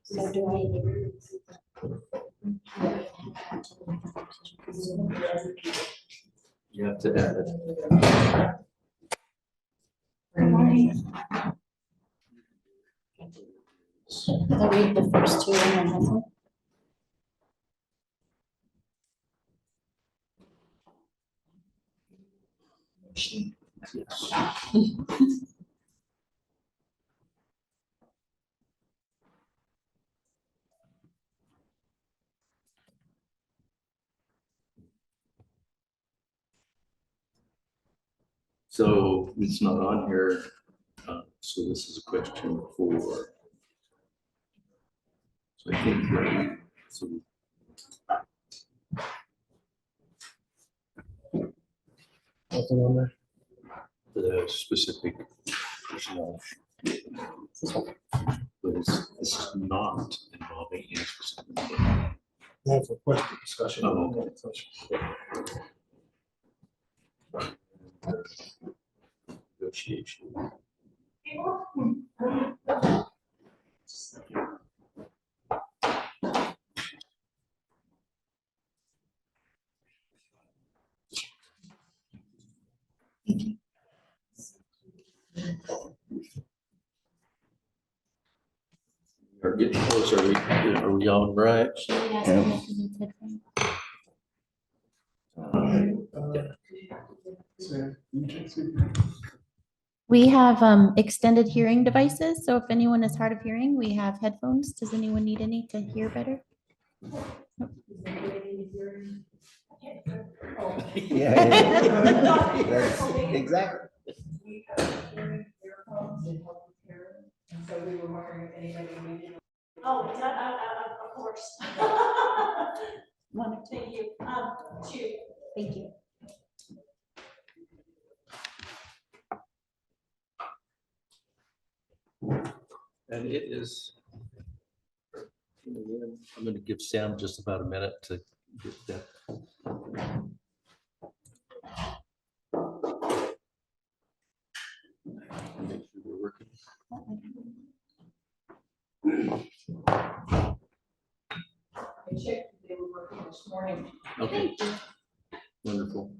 So do You have to add it. I'll read the first two and then this one. Yes. So it's not on here. So this is a question for. So I think that so Nothing on there. the specific personnel. But this is not involving any specific. That's a question discussion. Oh, Negotiation. Are getting close. Are we all right? We have extended hearing devices, so if anyone is hard of hearing, we have headphones. Does anyone need any to hear better? Exactly. So we were wondering if anybody needed. Oh, of course. One, Thank you. Two. thank you. And it is. I'm going to give Sam just about a minute to get that. Make sure we're working. I checked, they were working this morning. Okay. Wonderful.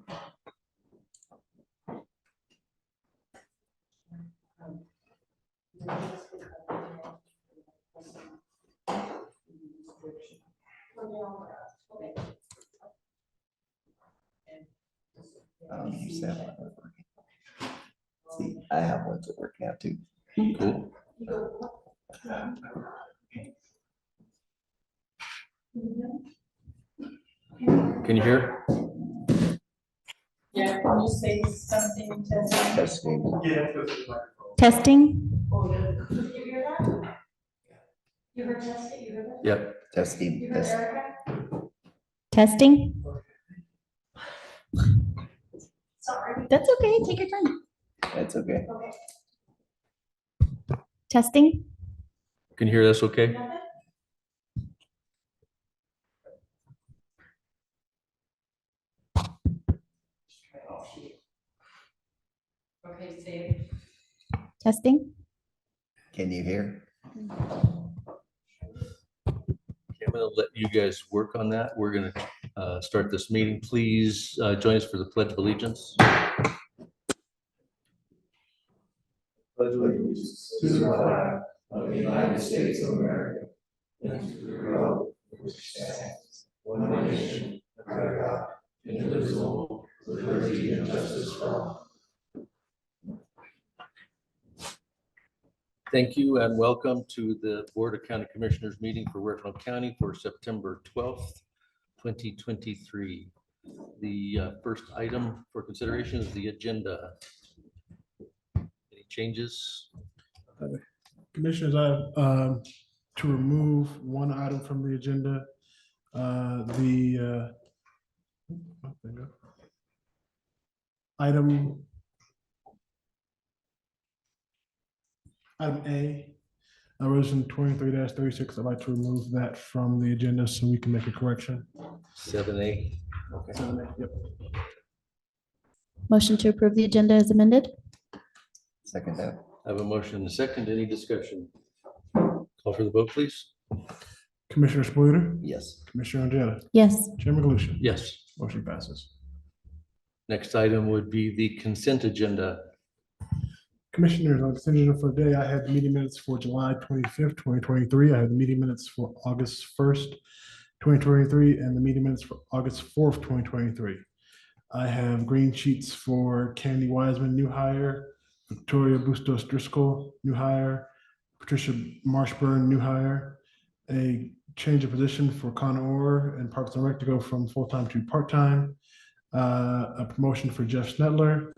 You said one was working. See, I have ones that work now too. Cool. Can you hear? Yeah, can you say something to them? Testing. Testing? Did you hear that? You heard testing, you heard that? Yep. Testing. You heard Testing. Erica? Testing? Sorry. That's okay. Take your time. That's okay. Okay. Testing? Can you hear us okay? Nothing? Okay, say it. Testing? Can you hear? Okay, I'm going to let you guys work on that. We're going to start this meeting. Please join us for the Pledge of Allegiance. Pledge allegiance To the flag of the United States of America, and to the republic which stands one nation under God, indivisible, with liberty and justice for all. Thank you and welcome to the Board of County Commissioners meeting for Huerfano County for September 12th, 2023. The first item for consideration is the agenda. Any changes? Commissioners, I have to remove one item from the agenda. Item A, resolution 23-36. I'd like to remove that from the agenda so we can make a correction. 7A. Okay. Yep. Motion to approve the agenda as amended? Second that. I have a motion and a second. Any discussion? Call for the vote, please. Commissioner Spillier, Yes. Commissioner Ojeda, Yes. Chairman Galusha. Yes. Motion passes. Next item would be the consent agenda. Commissioners, on consent agenda for the day, I had the meeting minutes for July 25th, 2023. I had the meeting minutes for August 1st, 2023, and the meeting minutes for August 4th, 2023. I have green sheets for Candy Wiseman, new hire, Victoria Bustos Driscoll, new hire, Patricia Marshburn, new hire, a change of position for Connor Orr and Parks and Rec to go from full-time to part-time, a promotion for Jeff Snedler,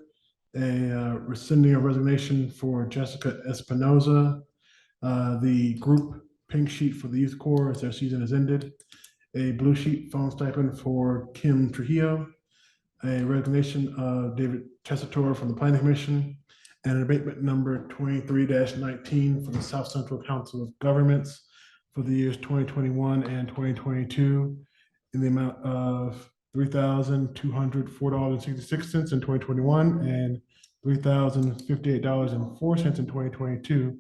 a rescinding of resignation for Jessica Espinoza, the group pink sheet for the youth corps as their season has ended, a blue sheet phone stipend for Kim Trujillo, a resignation of David Tessitore from the Planning Commission, and an abatement number 23-19 for the South Central Council of Governments for the years 2021 and 2022 in the amount of $3,204.66 in 2021 and $3,058.04 in 2022.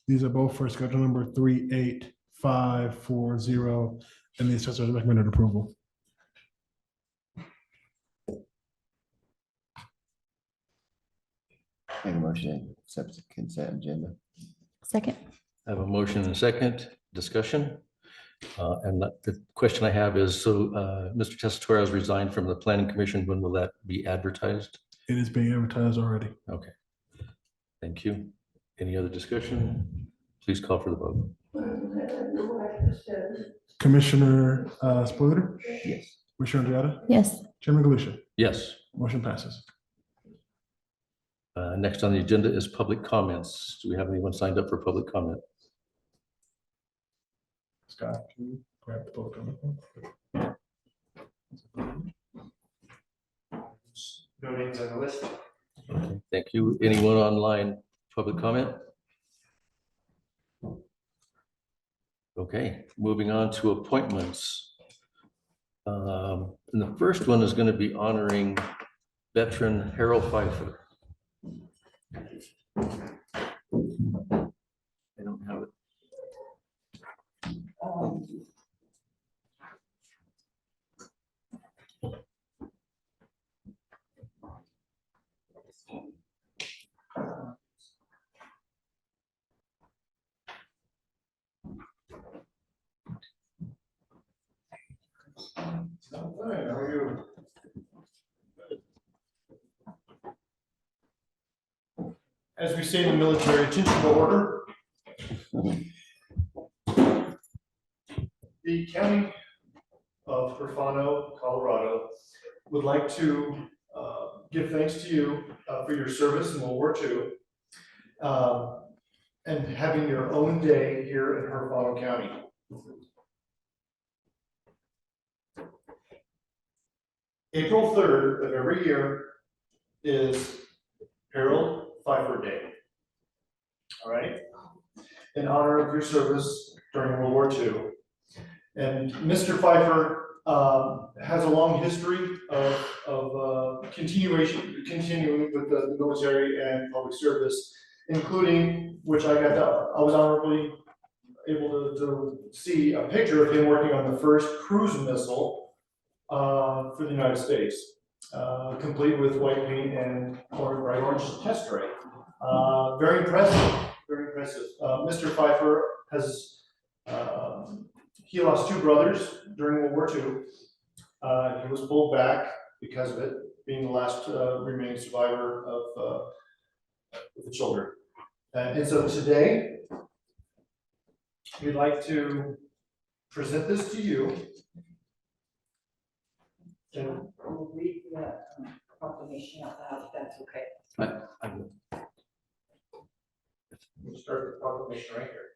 These are both for schedule number 38540, and the assessors recommended approval. Make a motion to accept the consent agenda. Second. I have a motion and a second. Discussion. And the question I have is, so Mr. Tessitore has resigned from the Planning Commission. When will that be advertised? It is being advertised already. Okay. Thank you. Any other discussion? Please call for the vote. Commissioner Spillier, Yes. Commissioner Ojeda, Yes. Chairman Galusha. Yes. Motion passes. Next on the agenda is public comments. Do we have anyone signed up for public comment? Scott, can you grab the public comment? No names on the list. Okay, thank you. Anyone online, public comment? Okay, moving on to appointments. And the first one is going to be honoring veteran Harold Pfeiffer. I don't have it. How are you? As we say in the military, attention to order. The county of Huerfano, Colorado, would like to give thanks to you for your service in World War II and having your own day here in Huerfano County. April 3rd of every year is Harold Pfeiffer Day. All right, in honor of your service during World War II. And Mr. Pfeiffer has a long history of continuing with the military and public service, including which I was honorably able to see a picture of him working on the first cruise missile for the United States, complete with white paint and bright orange test tray. Very impressive, very impressive. Mr. Pfeiffer has, he lost two brothers during World War II. He was pulled back because of it, being the last remaining survivor of the children. And so today, we'd like to present this to you. We'll read the proclamation out loud, if that's okay. We'll start the proclamation right here.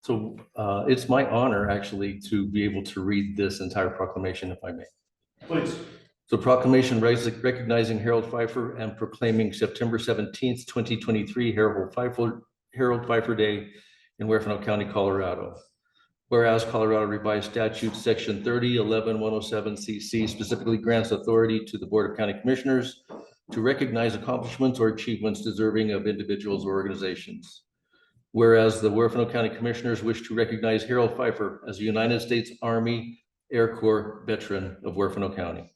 So it's my honor actually to be able to read this entire proclamation, if I may. Please. So proclamation recognizing Harold Pfeiffer and proclaiming September 17th, 2023, Harold Pfeiffer Day in Huerfano County, Colorado. Whereas Colorado Revised Statute Section 30-11-107 CC specifically grants authority to the Board of County Commissioners to recognize accomplishments or achievements deserving of individuals or organizations. Whereas the Huerfano County Commissioners wish to recognize Harold Pfeiffer as a United States Army Air Corps veteran of Huerfano County.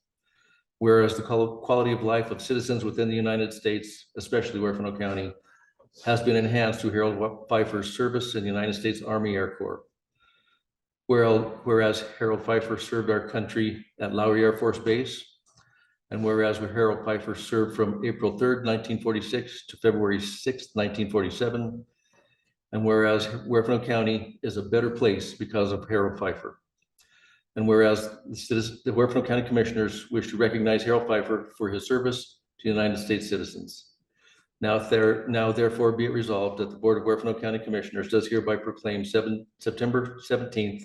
Whereas the quality of life of citizens within the United States, especially Huerfano County, has been enhanced through Harold Pfeiffer's service in the United States Army Air Corps. Whereas Harold Pfeiffer served our country at Lowry Air Force Base, and whereas Harold Pfeiffer served from April 3rd, 1946 to February 6th, 1947, and whereas Huerfano County is a better place because of Harold Pfeiffer. And whereas the Huerfano County Commissioners wish to recognize Harold Pfeiffer for his service to United States citizens. Now therefore be it resolved that the Board of Huerfano County Commissioners does hereby proclaim September 17th,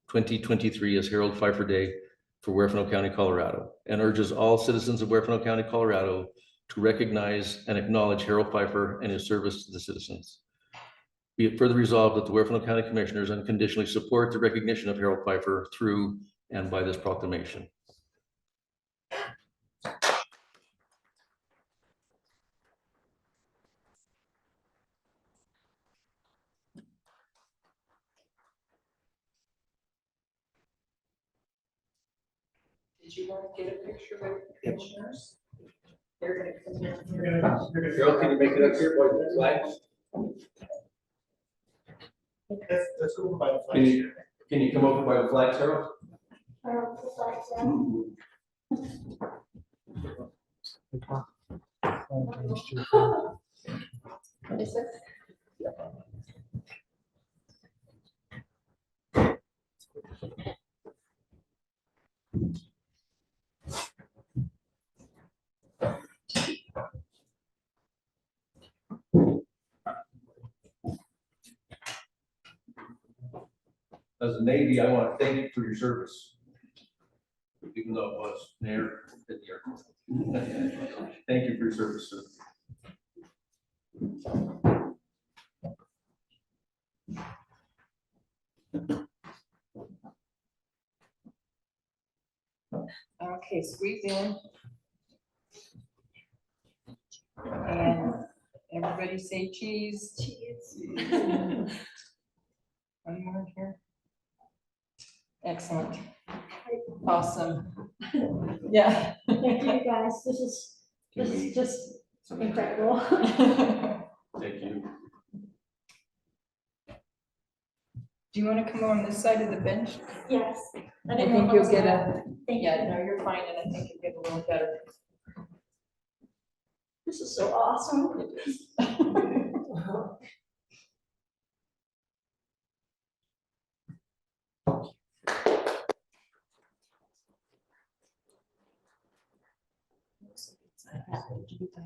2023 as Harold Pfeiffer Day for Huerfano County, Colorado, and urges all citizens of Huerfano County, Colorado to recognize and acknowledge Harold Pfeiffer and his service to the citizens. Be it further resolved that the Huerfano County Commissioners unconditionally support the recognition of Harold Pfeiffer through and by this proclamation. Did you want to get a picture with the commissioners? They're gonna come here. Harold, can you make it up here by the flags? Let's go by the Can flag. can you come over by the flags, Harold? What is it? As a Navy, I want to thank you for your service. Even though it was near the Air Force. Thank you for your service, sir. Okay, squeeze in. And everybody say cheese. Cheese. One more here. Excellent. Awesome. Yeah. Thank you guys, this is just incredible. Thank you. Do you want to come on this side of the bench? Yes. I think you'll get a, Thank you. yeah, no, you're fine, and I think you'll get a little better. This is so awesome.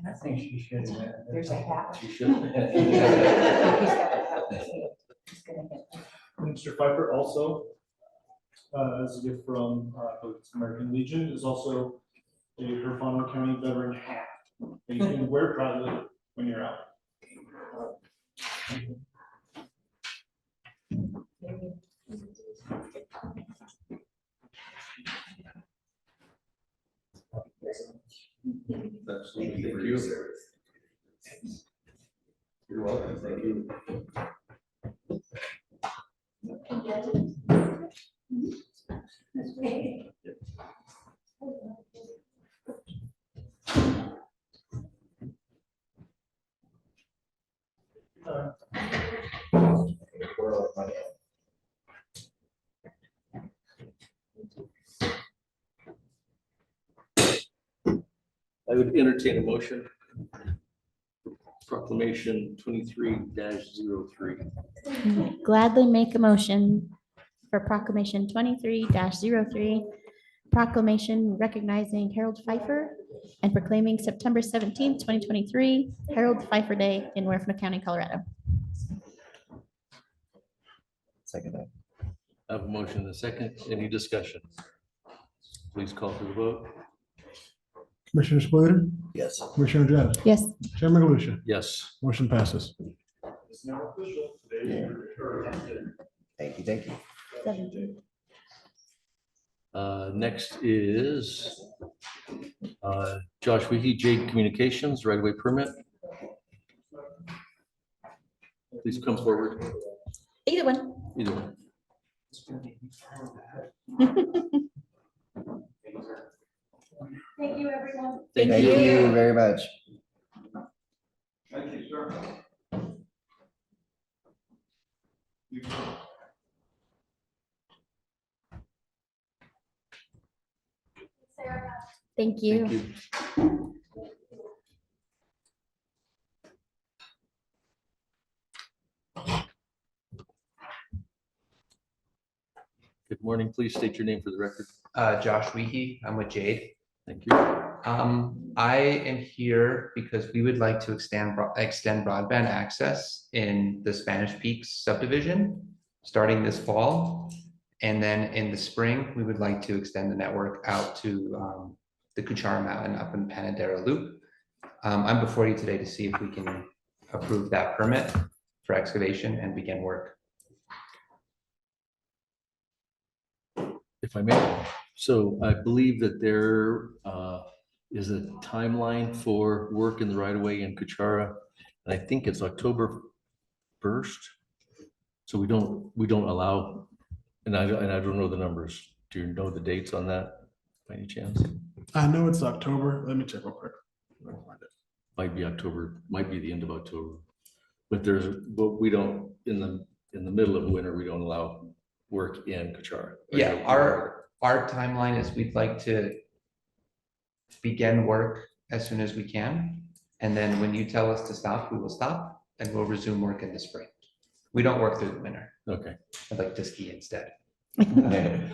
I think she should. There's a hat. You should. He's got a hat. He's gonna get- Mr. Pfeiffer also, as a gift from the American Legion, is also a Huerfano County veteran hat that you can wear proudly when you're out. Absolutely. Thank you. You're welcome. Thank you. That's great. I would entertain a motion. Proclamation 23-03. Gladly make a motion for proclamation 23-03, proclamation recognizing Harold Pfeiffer and proclaiming September 17th, 2023, Harold Pfeiffer Day in Huerfano County, Colorado. Second that. I have a motion and a second. Any discussion? Please call for the vote. Commissioner Spillier, Yes. Commissioner Jennings, Yes. Chairman Galusha, Yes. motion passes. It's now official. Today, Thank you, thank you. Next is Josh Weehee, Jade Communications, right-of-way permit. Please come forward. Either one. Either one. Thank you, everyone. Thank Thank you. you very much. Thank you, sir. Thank you. Thank you. Good morning. Please state your name for the record. Josh Weehee, I'm with Jade. Thank you. I am here because we would like to extend broadband access in the Spanish Peaks subdivision, starting this fall. And then in the spring, we would like to extend the network out to the Cuchara Mountain up in Panadero Loop. I'm before you today to see if we can approve that permit for excavation and begin work. If I may. So I believe that there is a timeline for work in the right of way in Cuchara. And I think it's October 1st. So we don't allow, and I don't know the numbers. Do you know the dates on that by any chance? I know it's October. Let me check real quick. Might be October, might be the end of October. But we don't, in the middle of winter, we don't allow work in Cuchara. Yeah, our timeline is we'd like to begin work as soon as we can. And then when you tell us to stop, we will stop and we'll resume work in the spring. We don't work through the winter. Okay. I'd like to ski instead. And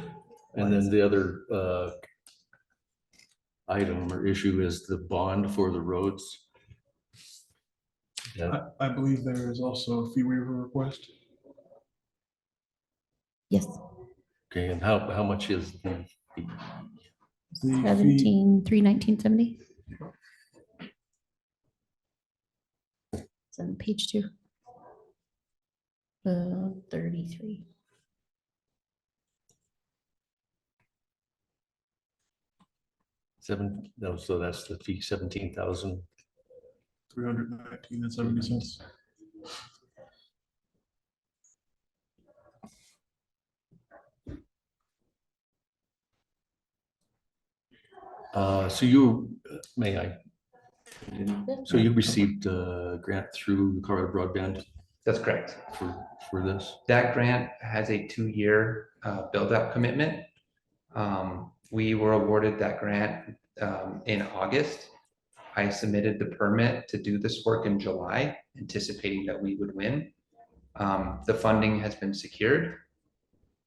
then the other item or issue is the bond for the roads. Yeah, I believe there is also a fee waiver request. Yes, okay, and how much is the fee? The fee, 17,319.70. It's on page 2. 33. So that's the fee, 17,000. $319.70. So so you received a grant through Colorado Broadband That's correct. for this? That grant has a 2-year build-out commitment. We were awarded that grant in August. I submitted the permit to do this work in July, anticipating that we would win. The funding has been secured.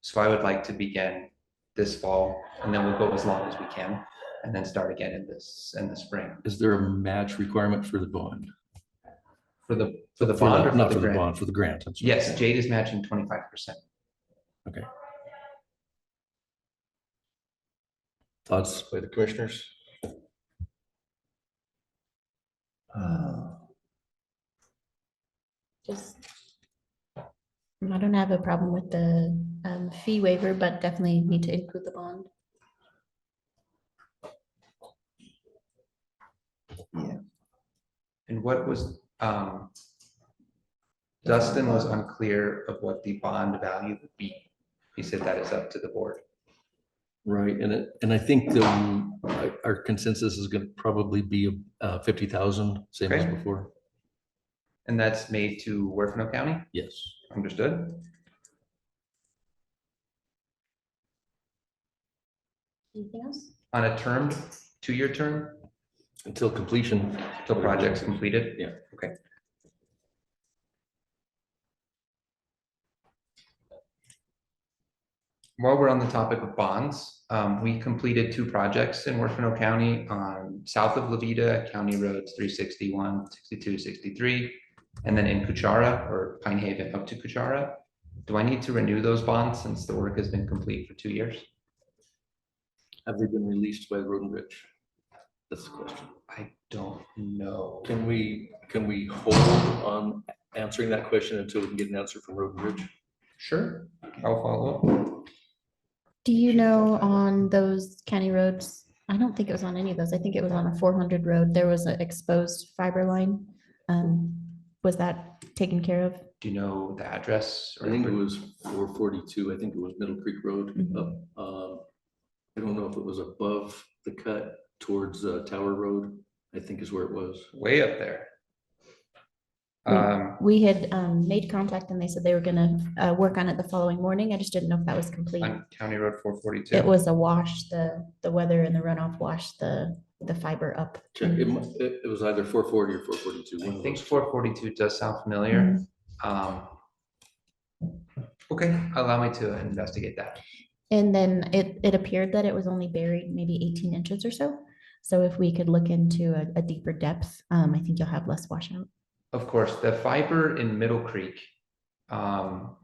So I would like to begin this fall, and then we'll go as long as we can, and then start again in the spring. Is there a match requirement for the bond? For the bond or Not for for the the grant? bond, for the grant. I'm sorry. Yes, Jade is matching 25%. Okay. Thoughts by the commissioners? Just, I don't have a problem with the fee waiver, but definitely need to include the bond. Yeah, And what was, Dustin was unclear of what the bond value would be. He said that is up to the board. Right, and I think that our consensus is gonna probably be 50,000, same as Okay. before. And that's made to Huerfano County? Yes. Understood? Anything else? On a term, 2-year term, Until completion. till project's completed? Yeah. Okay. While we're on the topic of bonds, we completed 2 projects in Huerfano County on south of Levita, County Roads 361, 62, 63, and then in Cuchara or Pine Haven up to Cuchara. Do I need to renew those bonds since the work has been complete for 2 years? Have they been released by the Road and Bridge? That's the question. I don't know. Can we hold on answering that question until we can get an answer from Road and Bridge? Sure, I'll follow up. Do you know on those county roads, I don't think it was on any of those. I think it was on a 400 road. There was an exposed fiber line. Was that taken care of? Do you know the address? I think it was 442. I think it was Middle Creek Road. Mhm. I don't know if it was above the cut towards Tower Road, I think is where it was. Way up there. We had made contact and they said they were gonna work on it the following morning. I just didn't know if that was complete. On County Road 442. It was a wash, the weather and the runoff washed the fiber up. Check. It was either 440 or 442. one I of think those. 442 does sound familiar. Okay, allow me to investigate that. And then it appeared that it was only buried maybe 18 inches or so. So if we could look into a deeper depth, I think you'll have less washout. Of course, the fiber in Middle Creek, after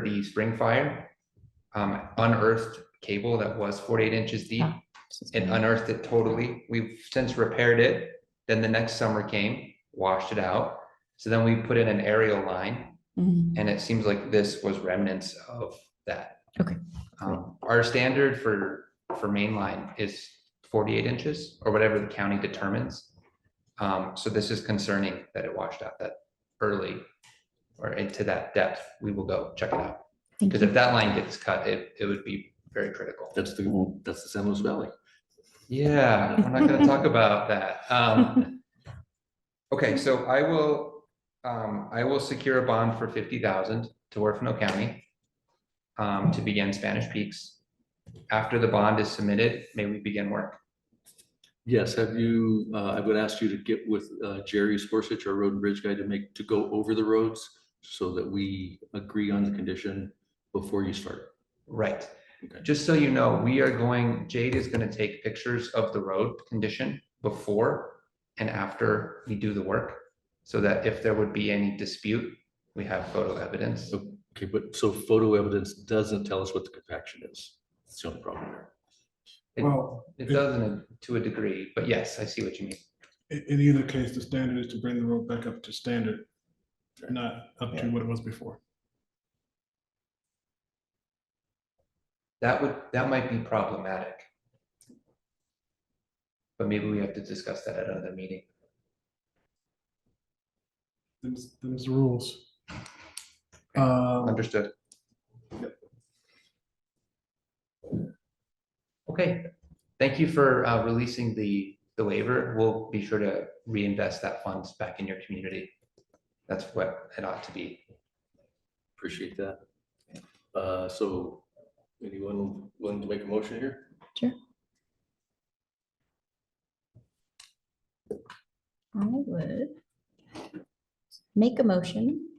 the spring fire, unearthed cable that was 48 inches deep Ah, and unearthed it totally. We've since repaired it. Then the next summer came, washed it out. So then we put in an aerial line, Mhm. and it seems like this was remnants of that. Okay. Our standard for main line is 48 inches or whatever the county determines. So this is concerning that it washed out that early or into that depth. We will go check it out. Thank Because you. if that line gets cut, it would be very critical. That's the San Luis Valley. Yeah, we're not gonna talk about that. Okay, so I will secure a bond for 50,000 to Huerfano County to begin Spanish Peaks. After the bond is submitted, may we begin work? Yes, have you, I would ask you to get with Jerry Scorsich, our road and bridge guy, to go over the roads so that we agree on the condition before you start. Right. Okay. Just so you know, Jade is gonna take pictures of the road condition before and after we do the work, so that if there would be any dispute, we have photo evidence. Okay, but so photo evidence doesn't tell us what the compaction is. That's the only problem there. Well, It doesn't to a degree, but yes, I see what you mean. in either case, the standard is to bring the road back up to standard, not up to what it was before. That might be problematic. But maybe we have to discuss that at another meeting. Them's the rules. Understood. Okay, thank you for releasing the waiver. We'll be sure to reinvest that funds back in your community. That's what it ought to be. Appreciate that. So anyone willing to make a motion here? Sure. I would make a motion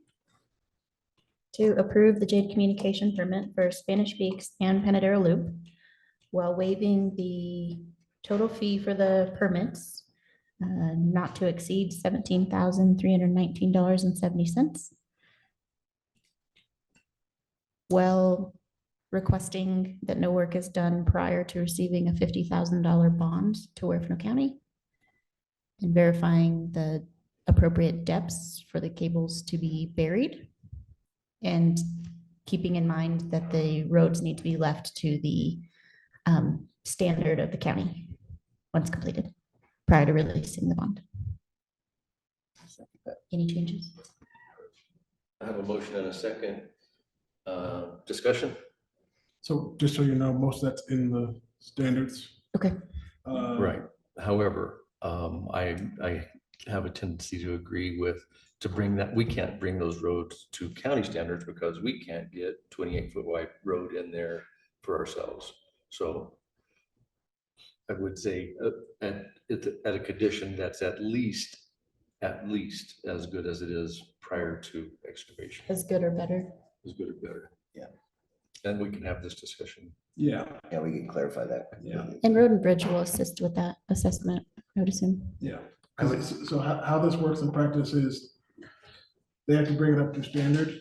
to approve the Jade Communication permit for Spanish Peaks and Panadero Loop while waiving the total fee for the permits not to exceed $17,319.70. Well, requesting that no work is done prior to receiving a $50,000 bond to Huerfano County and verifying the appropriate depths for the cables to be buried and keeping in mind that the roads need to be left to the standard of the county once completed prior to releasing the bond. Any changes? I have a motion and a second. Discussion? So just so you know, most of that's in the standards. Okay. Right. However, I have a tendency to agree with, we can't bring those roads to county standards because we can't get 28-foot wide road in there for ourselves. So I would say at a condition that's at least as good as it is prior to excavation, As good or better? as good or better. Yeah. Then we can have this discussion. Yeah, Yeah, we can clarify that. Yeah. And Road and Bridge will assist with that assessment, I would assume. yeah. So how this works in practice is they have to bring it up to standard.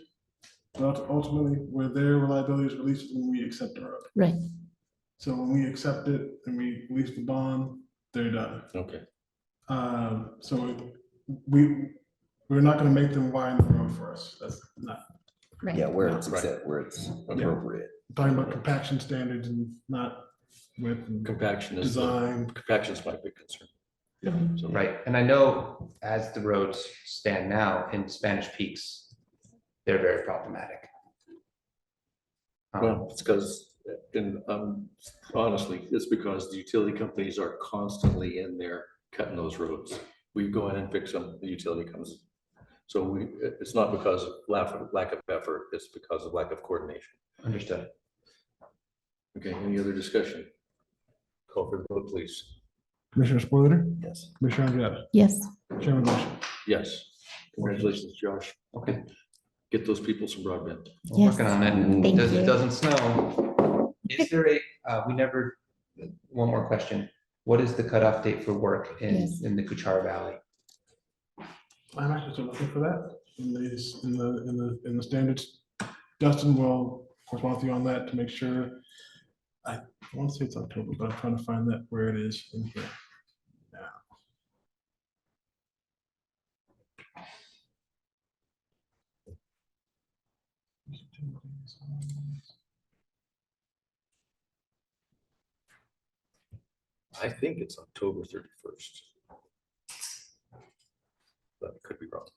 But ultimately, where their reliability is released when we accept the road. Right. So when we accept it and we release the bond, they're done. Okay. So we're not gonna make them widen the road for us. That's not, Right. Yeah, where it's Right. where it's appropriate. talking about compaction standards and not width and Compaction is, design. compaction is my big concern. Yeah. So, Right, and I know as the roads stand now in Spanish Peaks, they're very problematic. Well, it's because, and honestly, it's because the utility companies are constantly in there cutting those roads. We go in and fix them, the utility comes. So it's not because of lack of effort, it's because of lack of coordination. Understood. Okay, any other discussion? Call for the vote, please. Commissioner Spillier, Yes. Commissioner Andretta, Yes. Chairman Bishop. Yes. Congratulations, Josh. Okay, Get those people some broadband. we're Yes. working on it. Thank It you. doesn't snow. Is there one more question. What is the cutoff date for work Yes. in the Kuchar Valley? I'm actually still looking for that in the standards. Dustin will correspond with you on that to make sure. I want to say it's October, but I'm trying to find that where it is in here. now. I think it's October 31st. But I could be wrong.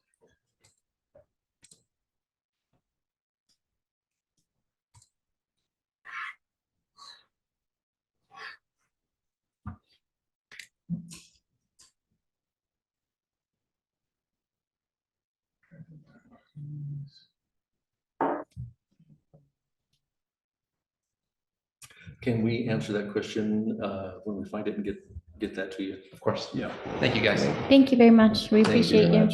Can we answer that question when we find it and get that to you? Of course. Yeah. Thank you, guys. Thank you very much. We Thank you appreciate very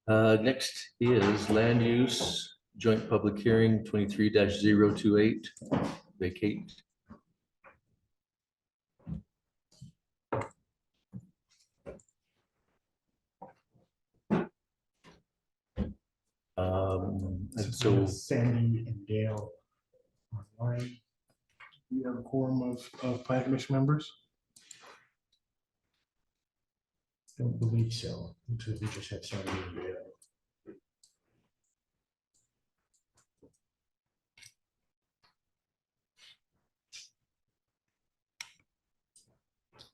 you. much. Next is land use joint public hearing 23-028 vacate. And so Sandy and Dale online. We have a quorum of planning commission members. Don't believe so. Because we just have Sandy and Dale.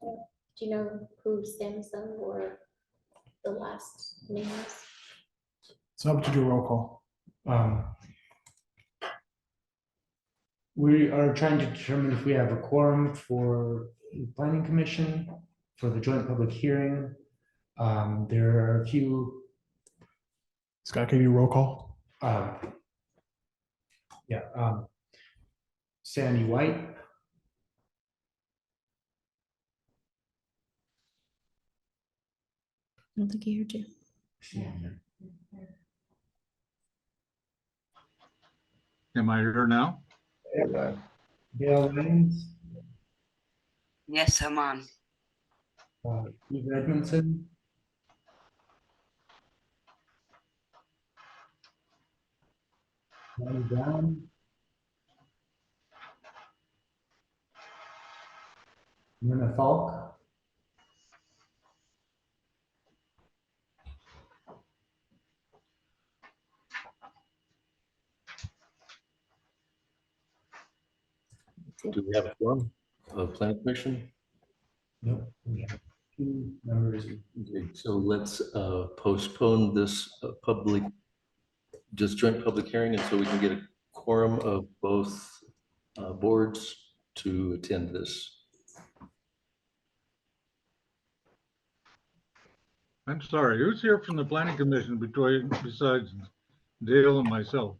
Do you know who Samsung or the last name is? So how about you do a roll call? We are trying to determine if we have a quorum for the planning commission for the joint public hearing. There are a few. Scott, can you roll call? Sandy White. I don't think I heard you. Am I here now? Dale Lines. Yes, I'm on. Steve Edmondson. Lonnie Brown. Myrna Falk. do we have a quorum of planning commission? Nope. We have 2 members. Okay, so let's postpone this just joint public hearing, and so we can get a quorum of both boards to attend this. I'm sorry, who's here from the planning commission besides Dale and myself?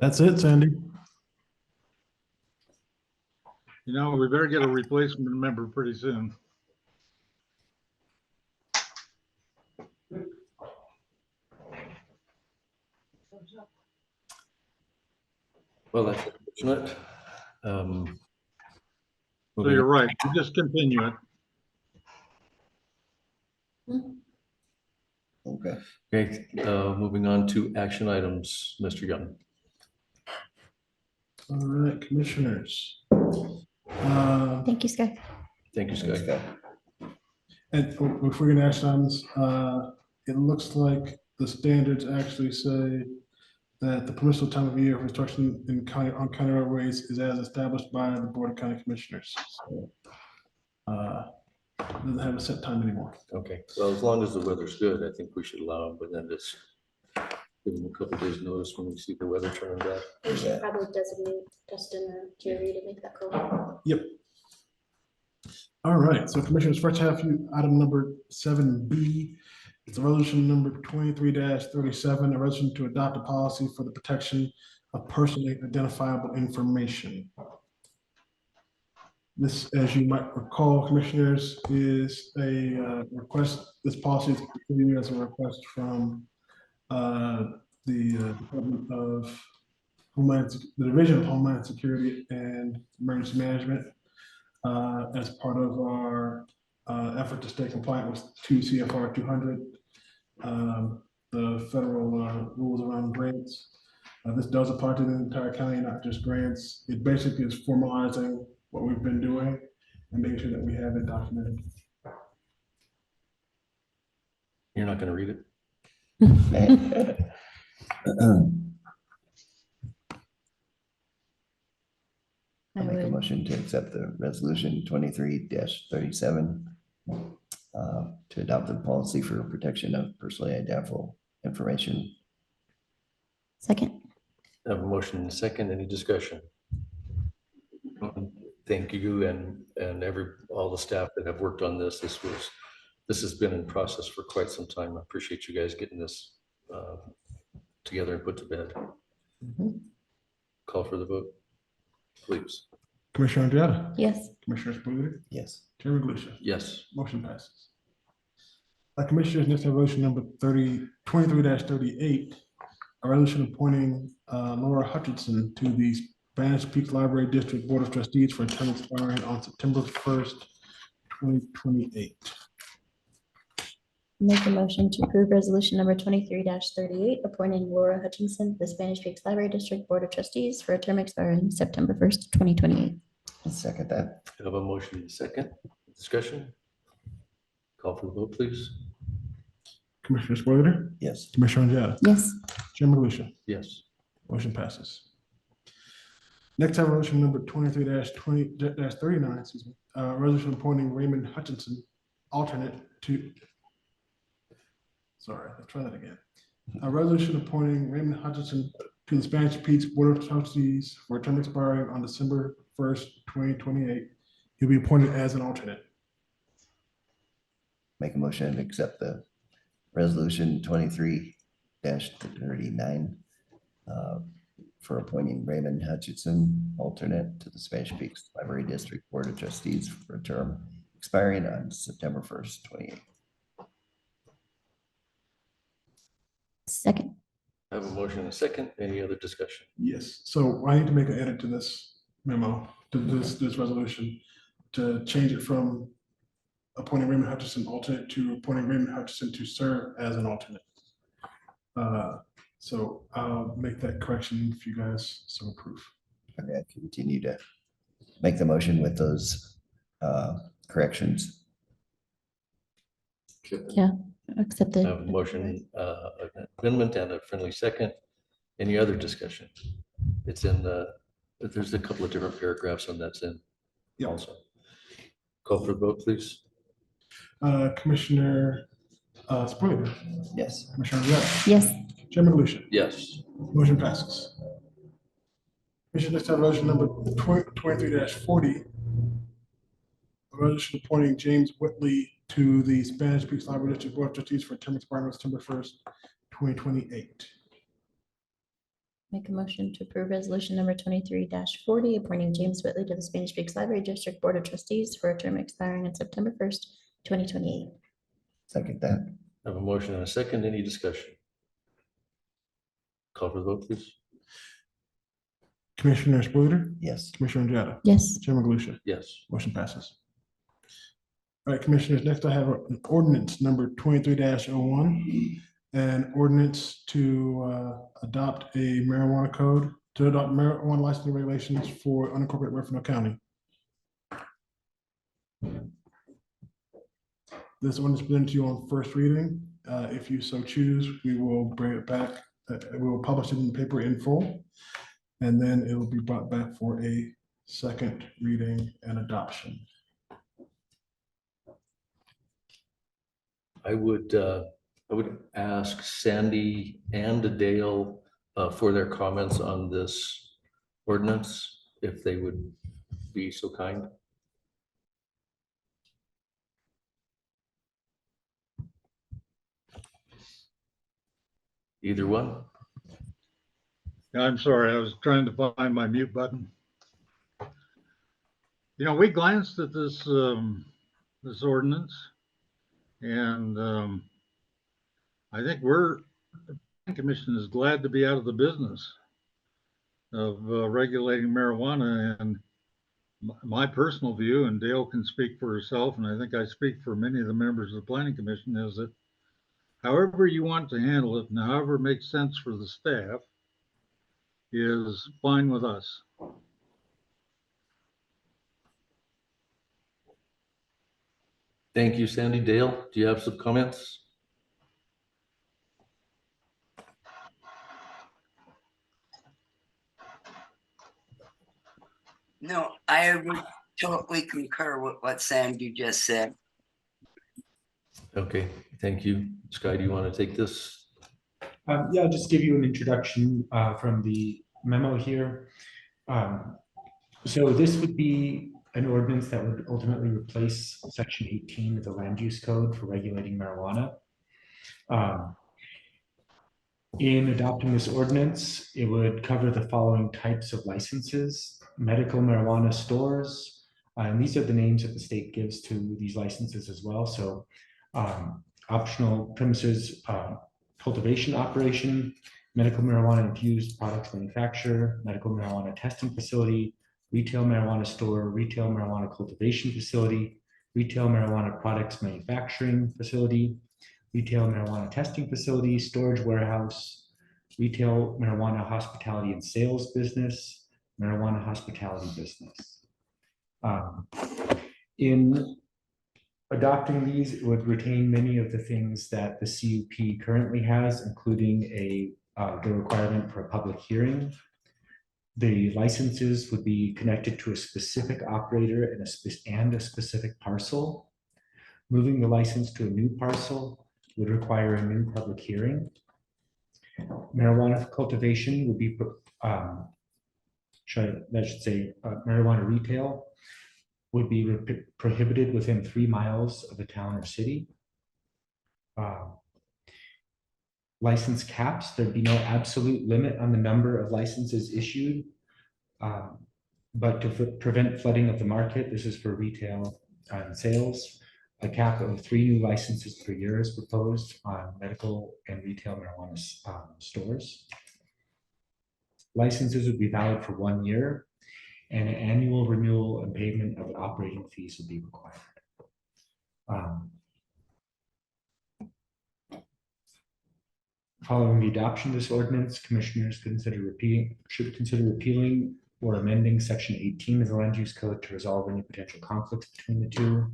That's it, Sandy. You know, we better get a replacement member pretty soon. Well, that's unfortunate. So you're right, we just continue it. Okay. Okay, moving on to action items, Mr. Young. All right, commissioners. Thank you, Scott. Thank you, Thanks, Scott. Scott. And before we get action items, it looks like the standards actually say that the permissible time of year for construction in county, on county roadways is as established by the Board of County Commissioners. So, doesn't have a set time anymore. Okay, well, as long as the weather's good, I think we should allow them, but then just give them a couple days notice when we see the weather turning bad. We should probably designate Justin or Jerry to make that call. Yep. All right, so Commissioners, first have you item number 7B. It's a resolution number 23-37, a resolution to adopt a policy for the protection of personally identifiable information. This, as you might recall, Commissioners, is a request. This policy is continued as a request from the Department of Homeland, the Division of Homeland Security and Emergency Management, as part of our effort to stay compliant with 2 CFR 200, the federal rules around grants. This does apply to the entire county, not just grants. It basically is formalizing what we've been doing and making sure that we have it documented. You're not gonna read it? I'll make a motion to accept the resolution 23-37 to adopt the policy for protection of personally identifiable information. Second. I have a motion and a second. Any discussion? Thank you and all the staff that have worked on this. This has been in process for quite some time. I appreciate you guys getting this together and put to bed. Call for the vote, please. Commissioner Andreatta? Yes. Commissioner Spillier? Yes. Chairman Galusha? Yes. Motion passes. Commissioners, next have resolution number 23-38, a resolution appointing Laura Hutchinson to the Spanish Peaks Library District Board of Trustees for a term expiring on September 1st, 2028. Make a motion to approve resolution number 23-38, appointing Laura Hutchinson to the Spanish Peaks Library District Board of Trustees for a term expiring September 1st, 2028. I'll second that. I have a motion and a second. Discussion? Call for the vote, please. Commissioner Spillier? Yes. Commissioner Andreatta? Yes. Chairman Galusha? Yes. Motion passes. Next, I have resolution number 23-39, excuse me, resolution appointing Raymond Hutchinson, alternate to, sorry, let's try that again. A resolution appointing Raymond Hutchinson to the Spanish Peaks Board of Trustees for a term expiring on December 1st, 2028. He'll be appointed as an alternate. Make a motion to accept the resolution 23-39 for appointing Raymond Hutchinson, alternate to the Spanish Peaks Library District Board of Trustees for a term expiring on September 1st, 28. Second. I have a motion and a second. Any other discussion? Yes, so I need to make an edit to this memo, to this resolution, to change it from appointing Raymond Hutchinson alternate to appointing Raymond Hutchinson to serve as an alternate. So I'll make that correction if you guys so approve. Okay, I continue to make the motion with those corrections. Yeah, accepted. I have a motion, amendment and a friendly second. Any other discussion? It's in there's a couple of different paragraphs on that's in also. Call for the vote, please. Commissioner Spillier? Yes. Commissioner Andreatta? Yes. Chairman Galusha? Yes. Motion passes. Commissioner, next have resolution number 23-40. A resolution appointing James Whitley to the Spanish Peaks Library District Board of Trustees for a term expiring on September 1st, 2028. Make a motion to approve resolution number 23-40, appointing James Whitley to the Spanish Peaks Library District Board of Trustees for a term expiring on September 1st, 2028. Second that. I have a motion and a second. Any discussion? Call for the vote, please. Commissioner Spillier? Yes. Commissioner Andreatta? Yes. Chairman Galusha? Yes. Motion passes. All right, Commissioners, next I have an ordinance number 23-01, an ordinance to adopt a marijuana code, to adopt marijuana licensing regulations for unincorporated Huerfano County. This ordinance presented to you on first reading. If you so choose, we will bring it back we will publish it in the paper in full. And then it will be brought back for a second reading and adoption. I would ask Sandy and Dale for their comments on this ordinance, if they would be so kind. Either one. I'm sorry, I was trying to find my mute button. You know, we glanced at this, this ordinance, and I think the commission is glad to be out of the business of regulating marijuana. And my personal view, and Dale can speak for herself, and I think I speak for many of the members of the planning commission, is that however you want to handle it and however it makes sense for the staff is fine with us. Thank you, Sandy. Dale, do you have some comments? No, I would totally concur with what Sandy just said. Okay, thank you. Sky, do you want to take this? Yeah, I'll just give you an introduction from the memo here. So this would be an ordinance that would ultimately replace section 18 of the land use code for regulating marijuana. In adopting this ordinance, it would cover the following types of licenses: medical marijuana stores, and these are the names that the state gives to these licenses as well. So optional premises cultivation operation, medical marijuana infused products manufacturer, medical marijuana testing facility, retail marijuana store, retail marijuana cultivation facility, retail marijuana products manufacturing facility, retail marijuana testing facility, storage warehouse, retail marijuana hospitality and sales business, marijuana hospitality business. In adopting these, it would retain many of the things that the CUP currently has, including the requirement for a public hearing. The licenses would be connected to a specific operator and a specific parcel. Moving the license to a new parcel would require a new public hearing. Marijuana cultivation would be, marijuana retail would be prohibited within 3 miles of the town or city. License caps, there'd be no absolute limit on the number of licenses issued, but to prevent flooding of the market, this is for retail and sales. A cap of 3 new licenses per year is proposed on medical and retail marijuana stores. Licenses would be valid for 1 year, and an annual renewal and payment of operating fees would be required. Following the adoption of this ordinance, commissioners should consider repealing or amending section 18 of the land use code to resolve any potential conflicts between the two.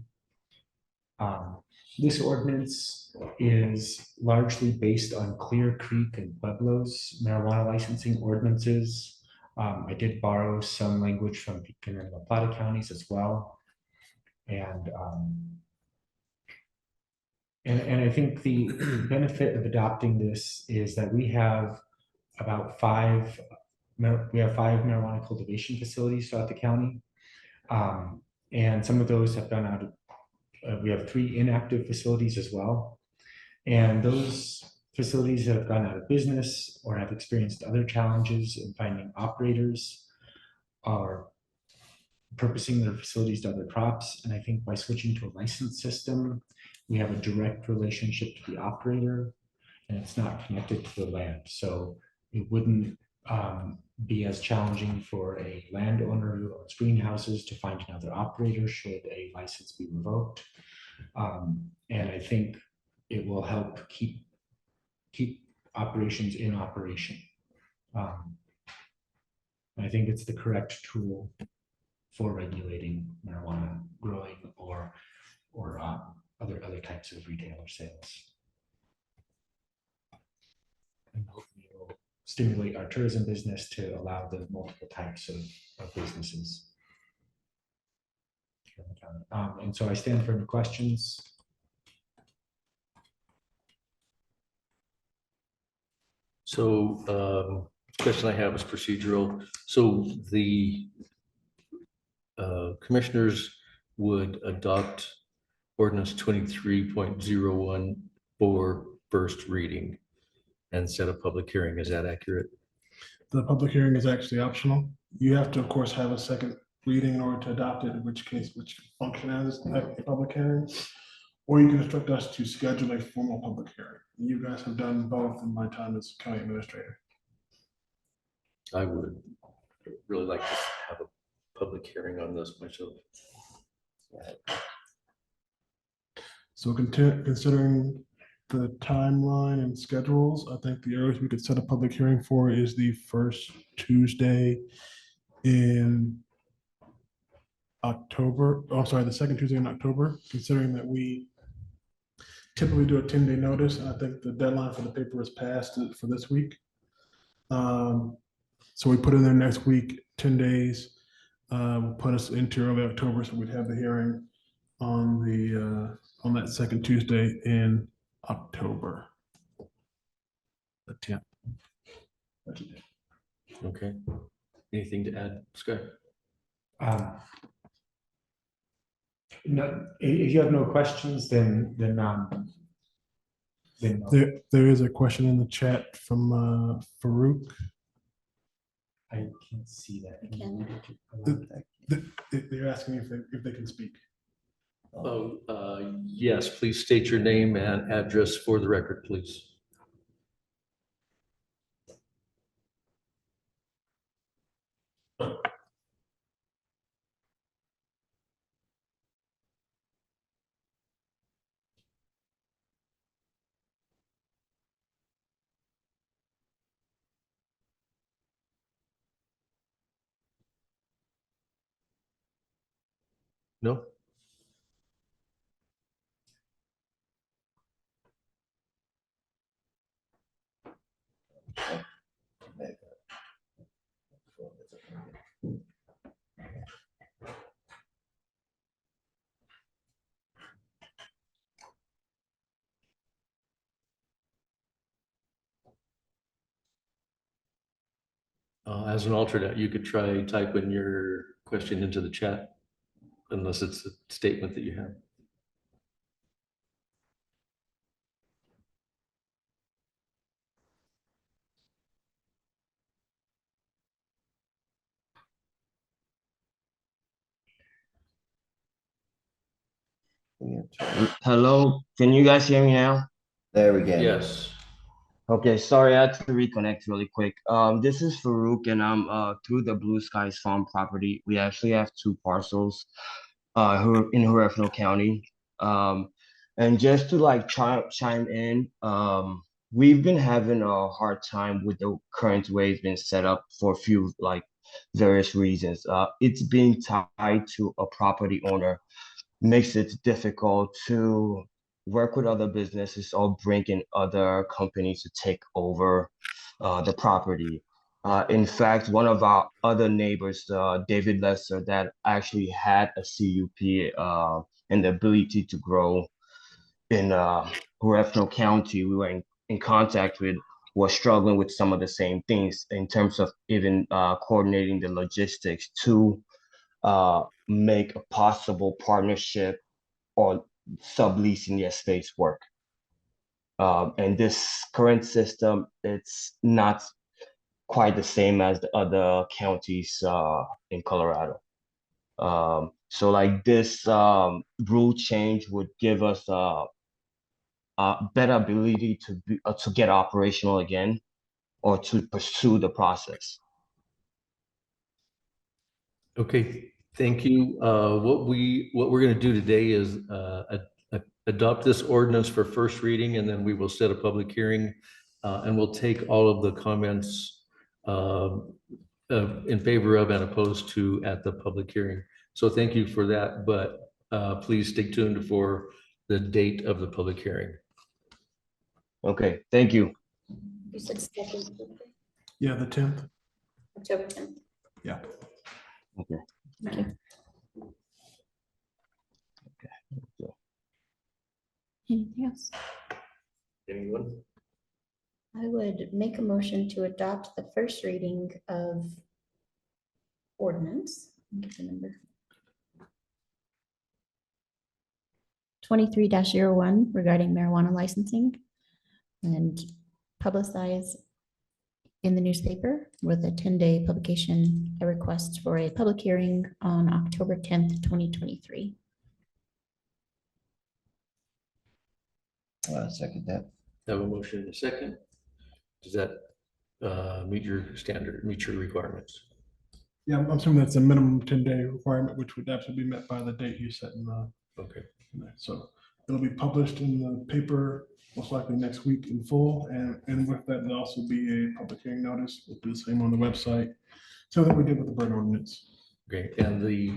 This ordinance is largely based on Clear Creek and Pueblo's marijuana licensing ordinances. I did borrow some language from Pekin and La Plata counties as well. And I think the benefit of adopting this is that we have about 5 marijuana cultivation facilities throughout the county. And some of those have gone out of we have 3 inactive facilities as well. And those facilities that have gone out of business or have experienced other challenges in finding operators are purposing their facilities to other crops. And I think by switching to a license system, we have a direct relationship to the operator and it's not connected to the land. So it wouldn't be as challenging for a landowner who owns greenhouses to find another operator should a license be revoked. And I think it will help keep operations in operation. I think it's the correct tool for regulating marijuana growing or other types of retailer sales. And hopefully it will stimulate our tourism business to allow the multiple types of businesses. And so I stand for any questions. So question I have is procedural. So the commissioners would adopt ordinance 23.01 for first reading and set a public hearing. Is that accurate? The public hearing is actually optional. You have to, of course, have a second reading in order to adopt it, in which case, which can function as a public hearing. Or you can instruct us to schedule a formal public hearing. You guys have done both in my time as county administrator. I would really like to have a public hearing on this myself. So considering the timeline and schedules, I think the earliest we could set a public hearing for is the first Tuesday in October. Oh, sorry, the second Tuesday in October, considering that we typically do a 10-day notice. And I think the deadline for the paper is passed for this week. So we put in there next week, 10 days, will put us into early October. So we'd have the hearing on on that second Tuesday in October. The 10th. Okay. Anything to add, Scott? No, if you have no questions, then no. There is a question in the chat from Farouk. I can't see that. They're asking if they can speak. Oh, yes, please state your name and address for the record, please. No? As an alternate, you could try typing your question into the chat, unless it's a statement that you have. Hello, can you guys hear me now? There we go. Yes. Okay, sorry, I had to reconnect really quick. This is Farouk, and I'm through the Blue Skies Farm property. We actually have two parcels in Huerfano County. And just to like chime in, we've been having a hard time with the current way it's been set up for a few like various reasons. It's being tied to a property owner makes it difficult to work with other businesses or bring in other companies to take over the property. In fact, one of our other neighbors, David Lesser, that actually had a CUP and the ability to grow in Huerfano County, we were in contact with, was struggling with some of the same things in terms of even coordinating the logistics to make a possible partnership or subleasing the estates work. And this current system, it's not quite the same as the other counties in Colorado. So like this rule change would give us a better ability to get operational again or to pursue the process. Okay, thank you. What we're going to do today is adopt this ordinance for first reading, and then we will set a public hearing, and we'll take all of the comments in favor of and opposed to at the public hearing. So thank you for that, but please stay tuned for the date of the public hearing. Okay, thank you. You said second. Yeah, the 10th. October 10th. Yeah. Okay. Thank you. Anything else? Anyone? I would make a motion to adopt the first reading of ordinance. I'll get the number. 23-01 regarding marijuana licensing and publicize in the newspaper with a 10-day publication, a request for a public hearing on October 10th, 2023. Second that. Have a motion in a second. Does that meet your requirements? Yeah, I'm assuming that's a minimum 10-day requirement, which would absolutely be met by the date you set in the. Okay. So it'll be published in the paper most likely next week in full, and with that, there'll also be a public hearing notice. We'll do the same on the website, so that we did with the burn ordinance. Okay, and the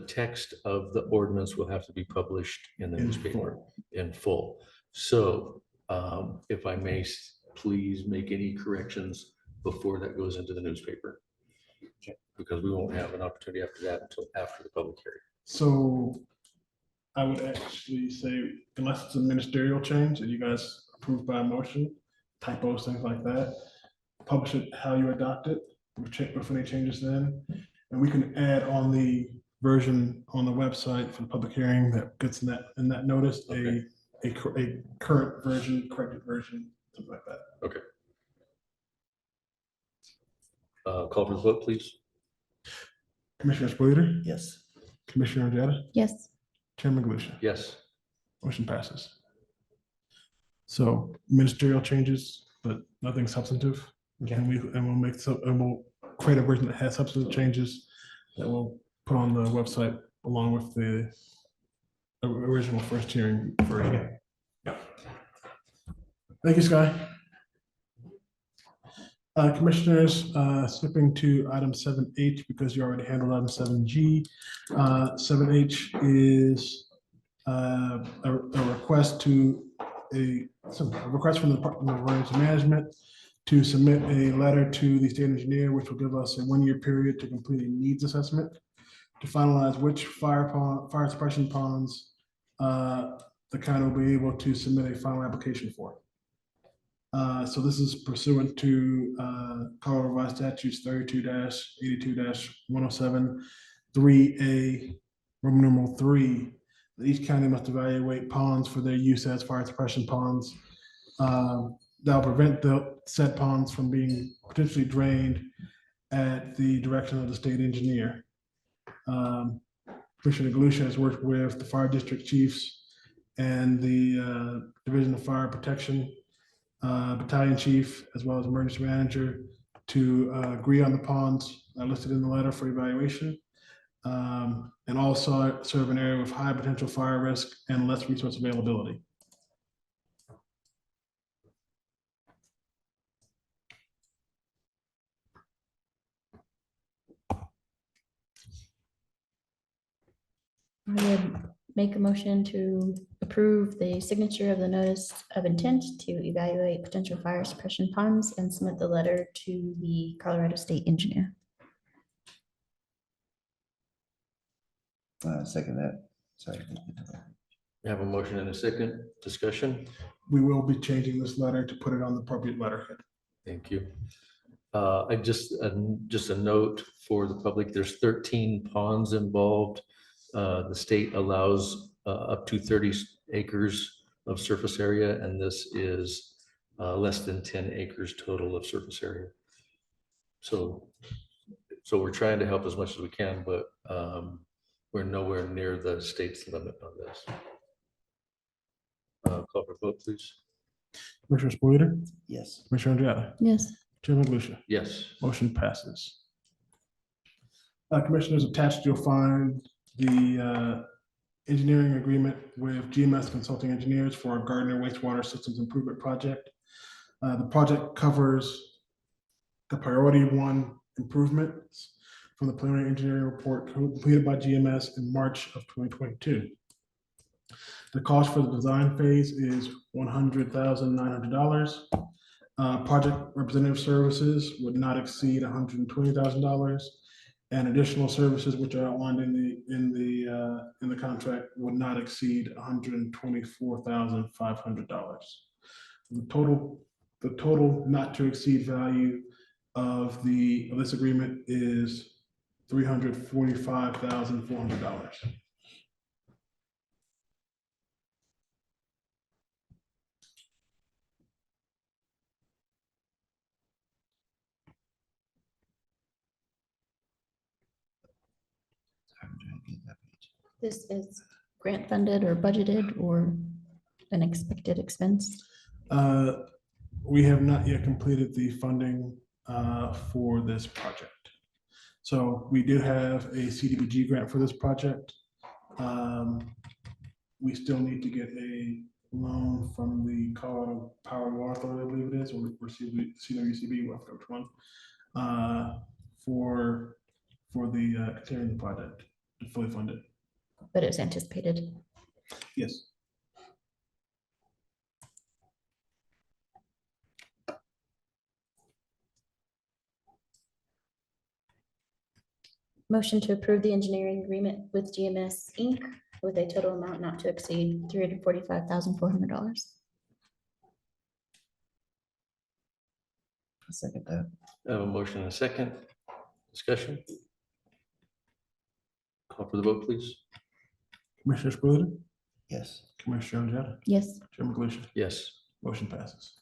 text of the ordinance will have to be published in the newspaper in full. So if I may, please make any corrections before that goes into the newspaper. Okay. Because we won't have an opportunity after that until after the public hearing. So I would actually say, unless it's a ministerial change that you guys approve by motion, typos, things like that, publish it how you adopt it, check if any changes then, and we can add on the version on the website for the public hearing that gets in that notice, okay, a current version, corrected version, something like that. Okay. Call for the vote, please. Commissioner Spillier? Yes. Commissioner Ojeda? Yes. Chairman Galusha? Yes. Motion passes. So ministerial changes, but nothing substantive. And we'll create a version that has substantive changes that we'll put on the website along with the original first hearing version. Yeah. Thank you, Sky. Commissioners, skipping to item 7H because you already handled item 7G. 7H is a request from the Department of Emergency Management to submit a letter to the state engineer, which will give us a 1-year period to complete a needs assessment to finalize which fire suppression ponds the county will be able to submit a final application for. So this is pursuant to Colorado Revised Statutes 32-82-107 3A, Roman numeral 3. Each county must evaluate ponds for their use as fire suppression ponds. That'll prevent the said ponds from being potentially drained at the direction of the state engineer. Commissioner Galusha has worked with the fire district chiefs and the Division of Fire Protection battalion chief, as well as emergency manager, to agree on the ponds listed in the letter for evaluation. And also serve an area with high potential fire risk and less resource availability. I would make a motion to approve the signature of the notice of intent to evaluate potential fire suppression ponds and submit the letter to the Colorado State Engineer. Second that. Sorry. We have a motion and a second. Discussion. We will be changing this letter to put it on the appropriate letterhead. Thank you. I just a note for the public, there's 13 ponds involved. The state allows up to 30 acres of surface area, and this is less than 10 acres total of surface area. So we're trying to help as much as we can, but we're nowhere near the state's limit on this. Call for vote, please. Commissioner Spillier? Yes. Commissioner Ojeda? Yes. Chairman Galusha? Yes. Motion passes. Commissioners, attached, you'll find the engineering agreement with GMS Consulting Engineers for our Gardner Wastewater Systems Improvement Project. The project covers the priority 1 improvements from the preliminary engineering report completed by GMS in March of 2022. The cost for the design phase is $100,900. Project representative services would not exceed $120,000. And additional services which are outlined in the contract would not exceed $124,500. The total not to exceed value of this agreement is $345,400. This is grant funded or budgeted or an expected expense. We have not yet completed the funding for this project. So we do have a CDBG grant for this project. We still need to get a loan from the Colorado Power and Water Authority, I believe it is, or CWCB, we'll have to go which one, for the continuing the project to fully fund it. But it's anticipated. Yes. Motion to approve the engineering agreement with GMS Inc. with a total amount not to exceed $345,400. I'll second that. I have a motion and a second. Discussion? Call for the vote, please. Commissioner Spillier, Yes. Commissioner Ojeda, Yes. Chairman Galusha. Yes. Motion passes.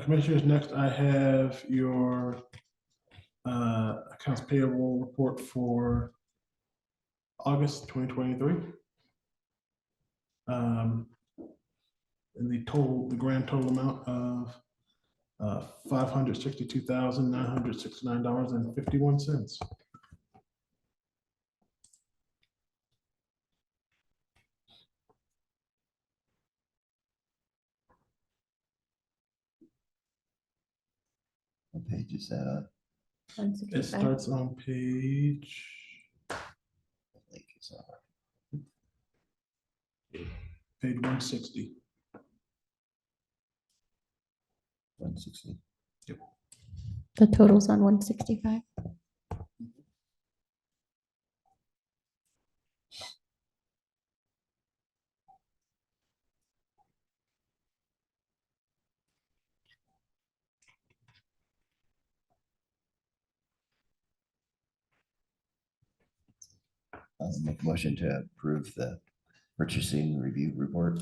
Commissioners, next I have your accounts payable report for August 2023. And the grand total amount of $562,969.51. What page is that on? It 165. starts on page. I think it's on. Page 160. 160. The total's on 165. I'll make a motion to approve the purchasing review report.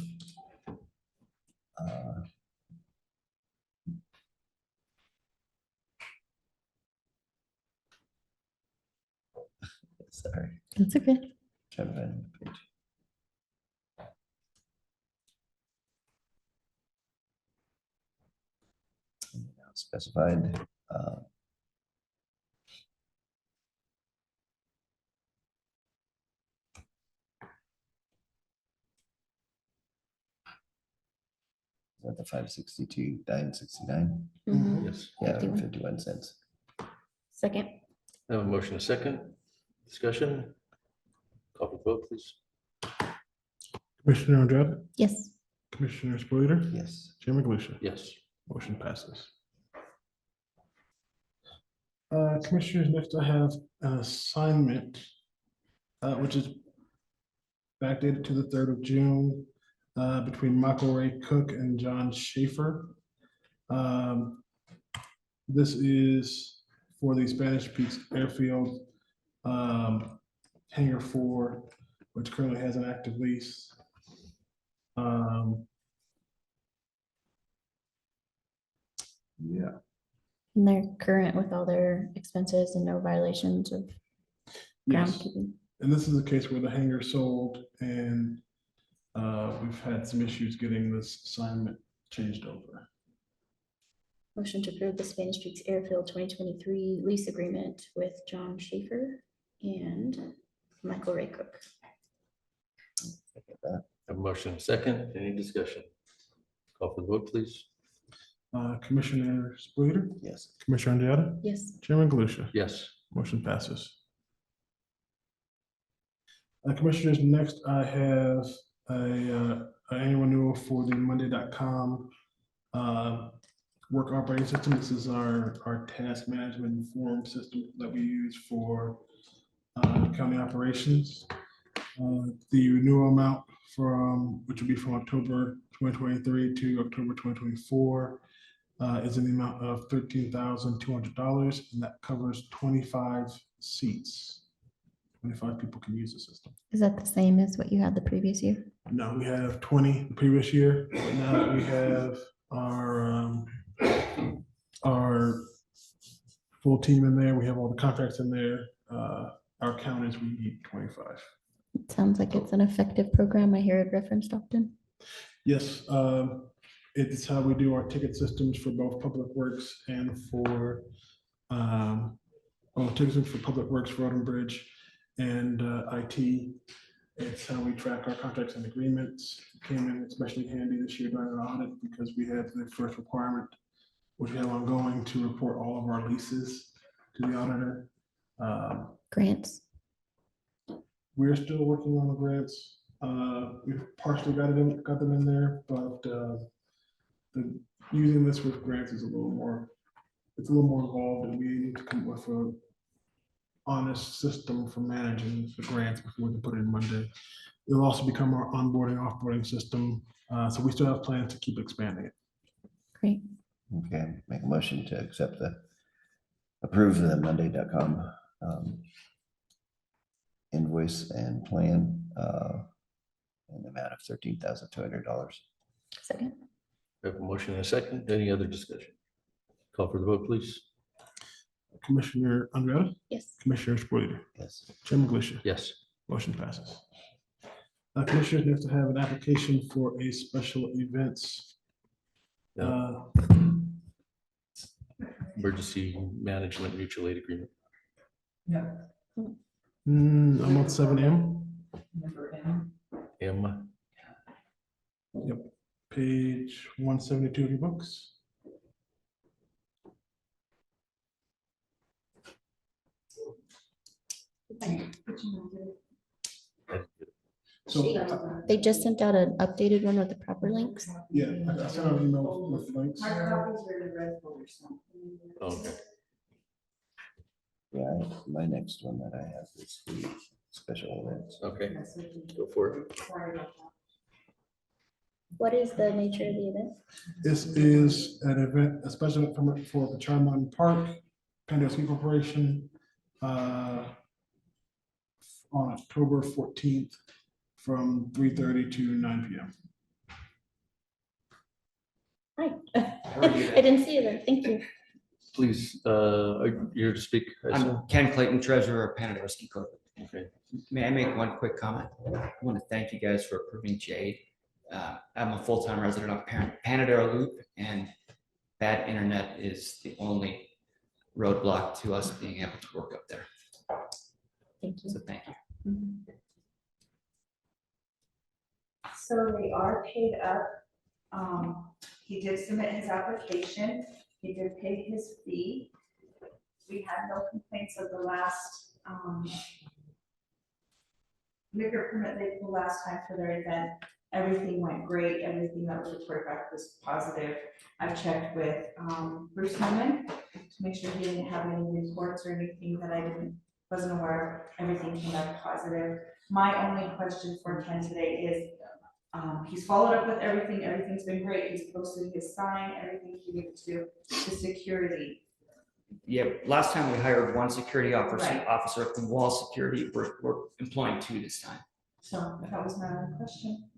Sorry, That's okay. trying to find the page. Specified. Is that the 562, 969? Mhm. Yes. Yeah, 51. 51 cents. Second. I have a motion and a second. Discussion? Call for the vote, please. Commissioner Ojeda, Yes. Commissioner Spillier, Yes. Chairman Galusha. Yes. Motion passes. Commissioners, next I have an assignment, which is backdated to the 3rd of June, between Michael Ray Cook and John Schaefer. This is for the Spanish Peaks Airfield Hangar 4, which currently has an active lease. Yeah. And they're current with all their expenses and no violations of Yes. groundkeeping. And this is a case where the hangar sold and we've had some issues getting this assignment changed over. Motion to approve the Spanish Peaks Airfield 2023 lease agreement with John Schaefer and Michael Ray Cook. Second that. I have a motion and a second. Any discussion? Call for the vote, please. Commissioner Spillier, Yes. Commissioner Ojeda, Yes. Chairman Galusha. Yes. Motion passes. Commissioners, next I have a annual renewal for the Monday.com Work operating system. This is our task management form system that we use for county operations. The renewal amount which will be from October 2023 to October 2024 is in the amount of $13,200, and that covers 25 seats. 25 people can use the system. Is that the same as what you had the previous year? No, we have 20 the previous year, but now that we have our full team in there, we have all the contracts in there, our count is we need 25. It sounds like it's an effective program. I hear it referenced often. Yes, it's how we do our ticket systems for both Public Works and for tickets for Public Works, Road and Bridge, and IT. It's how we track our contracts and agreements. It came in especially handy this year during our audit because we had the first requirement, which we have ongoing, to report all of our leases to the auditor. Grants. We're still working on the grants. We've partially got them in there, but using this with grants is a little more involved, and we need to come up with a honest system for managing the grants before we can put it in Monday. It'll also become our onboarding, offboarding system. So we still have plans to keep expanding it. Great. Okay, make a motion to approve the Monday.com invoice and plan in the amount of $13,200. Second. We have a motion and a second. Any other discussion? Call for the vote, please. Commissioner Andrea, Yes. Commissioner Spillier, Yes. Chair Militia. Yes. Motion passes. Commissioners next to have an application for a special events. Emergency Management Mutual Aid Agreement. I'm on 7M. M. Yep. Page 172 of your books. So, They just sent out an updated one with the proper links. yeah, I sent out an email with links. My copies are in the red folder, so. Okay. Yeah, my next one that I have is the special events. Okay. Go for it. Sorry about that. What is the nature of the event? This is an event, a special event permit for the Charmont Park, Pandale Ski Corporation, on October 14th from 3:30 to 9 p.m. Hi. I didn't see you there. Thank you. Please, you're here to speak. I'm Ken Clayton, treasurer of Panador Ski Corp. Okay. May I make one quick comment? I want to thank you guys for approving Jade. I'm a full-time resident of Panador Loop, and bad internet is the only roadblock to us being able to work up there. Thank you. So thank you. So they are paid up. He did submit his application. He did pay his fee. We had no complaints of the last liquor permit they pulled last time for their event. Everything went great. Everything that was reported back was positive. I checked with Bruce Hammond to make sure he didn't have any reports or anything that I wasn't aware of. Everything came out positive. My only question for Ken today is, he's followed up with everything. Everything's been great. He's posted his sign, everything he needed to do. The security. Yeah, last time we hired one security officer, Right. from Wall Security. We're employing 2 this time. So that was my only question.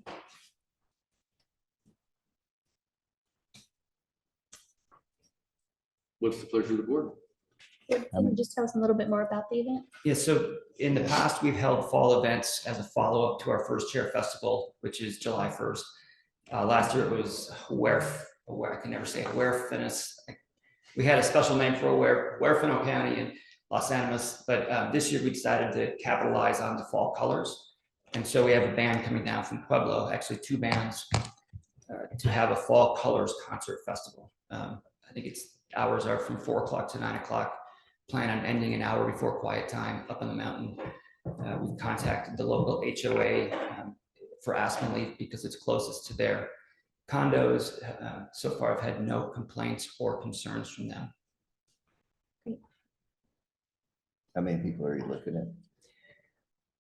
What's the pleasure of the board? Can you just tell us a little bit more about the event? Yeah, so in the past, we've held fall events as a follow-up to our first chair festival, which is July 1st. Last year it was I can never say it, Huerfano. We had a special name for Huerfano County in Los Animas, but this year we decided to capitalize on the fall colors. And so we have a band coming down from Pueblo, actually 2 bands, to have a fall colors concert festival. I think hours are from 4 o'clock to 9 o'clock. Plan on ending an hour before quiet time up on the mountain. We've contacted the local HOA for Aspen Leaf because it's closest to their condos so far have had no complaints or concerns from them. How many people are you looking at?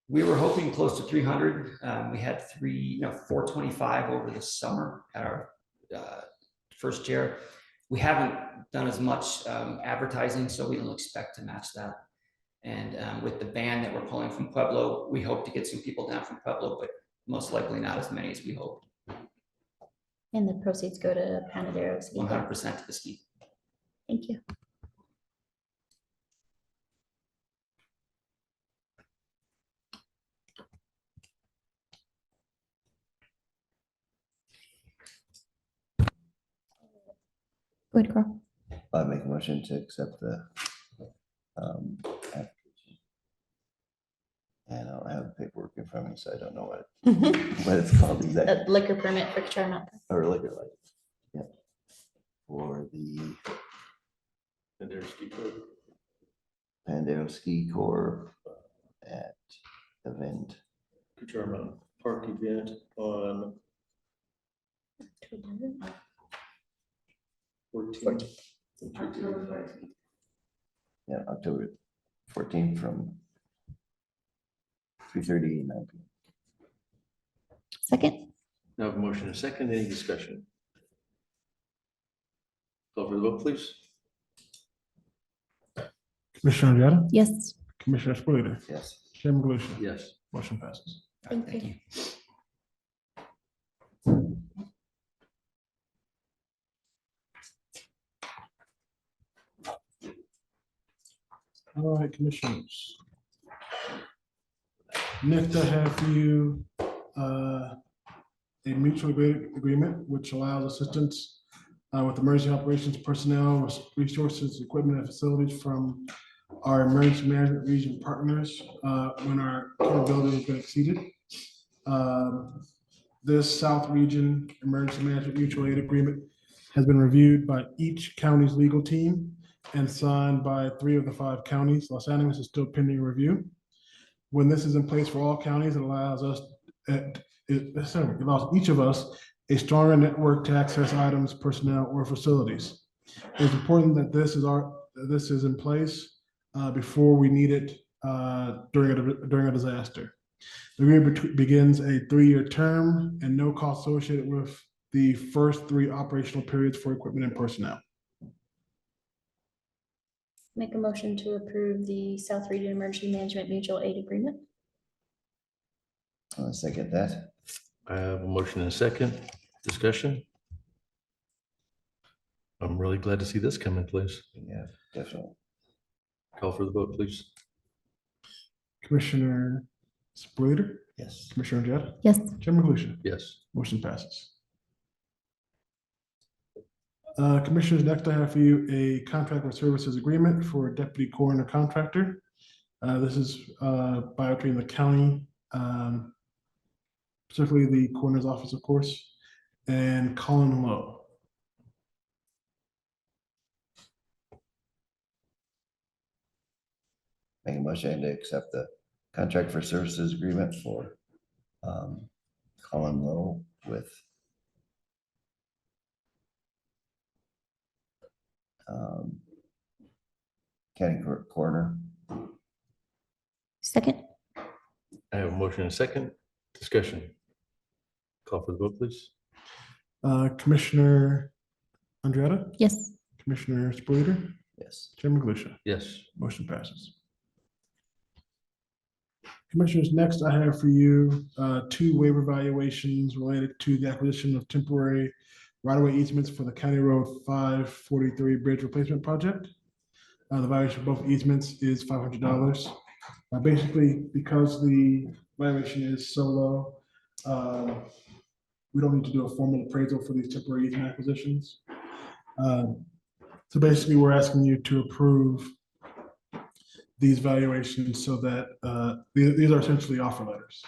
We were hoping close to 300. We had 425 over the summer at our first year. We haven't done as much advertising, so we don't expect to match that. And with the band that we're pulling from Pueblo, we hope to get some people down from Pueblo, but most likely not as many as we hoped. And the proceeds go to Panadero Ski Club. 100% to the ski. Thank you. Go ahead, Carl. I make a motion to accept the application. And I don't have the paperwork in front of me, so I don't know what it's called exactly. The liquor permit for Charlotte. Or liquor license. Yep. For the Pandero Ski Corp at event. Kucharma Park event on 14th. October 14th. Yeah, October 14th from 3:30 to 9 p.m. Second. Now have a motion and a second. Any discussion? Call for the vote, please. Commissioner Andretta, Yes. Commissioner Spillier, Yes. Chairman Galusha. Yes. Motion passes. Thank you. All right, commissioners. Next, I have for you a mutual agreement which allows assistance with emergency operations personnel, resources, equipment, and facilities from our emergency management region partners when our capability has been exceeded. This South Region Emergency Management Mutual Aid Agreement has been reviewed by each county's legal team and signed by 3 of the 5 counties. Los Angeles is still pending review. When this is in place for all counties, it allows us, it allows each of us a stronger network to access items, personnel, or facilities. It's important that this is in place before we need it during a disaster. The agreement begins a 3-year term and no cost associated with the first 3 operational periods for equipment and personnel. Make a motion to approve the South Region Emergency Management Mutual Aid Agreement. I'll second that. I have a motion and a second. Discussion? I'm really glad to see this come in place. Yeah, definitely. Call for the vote, please. Commissioner Spillier, Yes. Commissioner Andretta, Yes. Chairman Galusha. Yes. Motion passes. Commissioners, next I have for you a contract with services agreement for a deputy coroner contractor. This is by between the county, particularly the coroner's office, of course, and Colin Lowe. Make a motion to accept the contract for services agreement for Colin Lowe with county coroner. Second. I have a motion and a second. Discussion. Call for the vote, please. Commissioner Andretta, Yes. Commissioner Spillier, Yes. Chairman Galusha. Yes. Motion passes. Commissioners, next I have for you 2 waiver valuations related to the acquisition of temporary right-of-way easements for the County Road 543 Bridge Replacement Project. The valuation for both easements is $500. Basically, because the valuation is so low, we don't need to do a formal appraisal for these temporary easement acquisitions. So basically, we're asking you to approve these valuations so that these are essentially offer letters.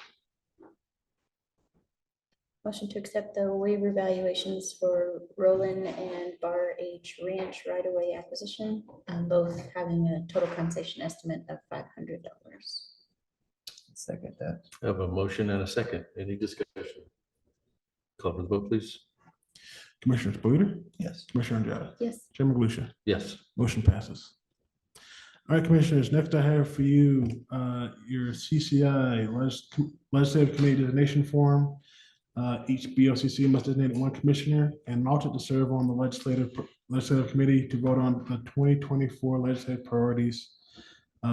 Motion to accept the waiver valuations for Roland and Bar H Ranch right-of-way acquisition, both having a total compensation estimate of $500. Second that. I have a motion and a second. Any discussion? Call for the vote, please. Commissioner Spillier, Yes. Commissioner Najera, Yes. Chairman Galusha. Yes. Motion passes. All right, Commissioners, next I have for you, your CCI Legislative Committee Designation Form. Each BOCC must designate one commissioner and an alternate to serve on the legislative committee to vote on the 2024 legislative priorities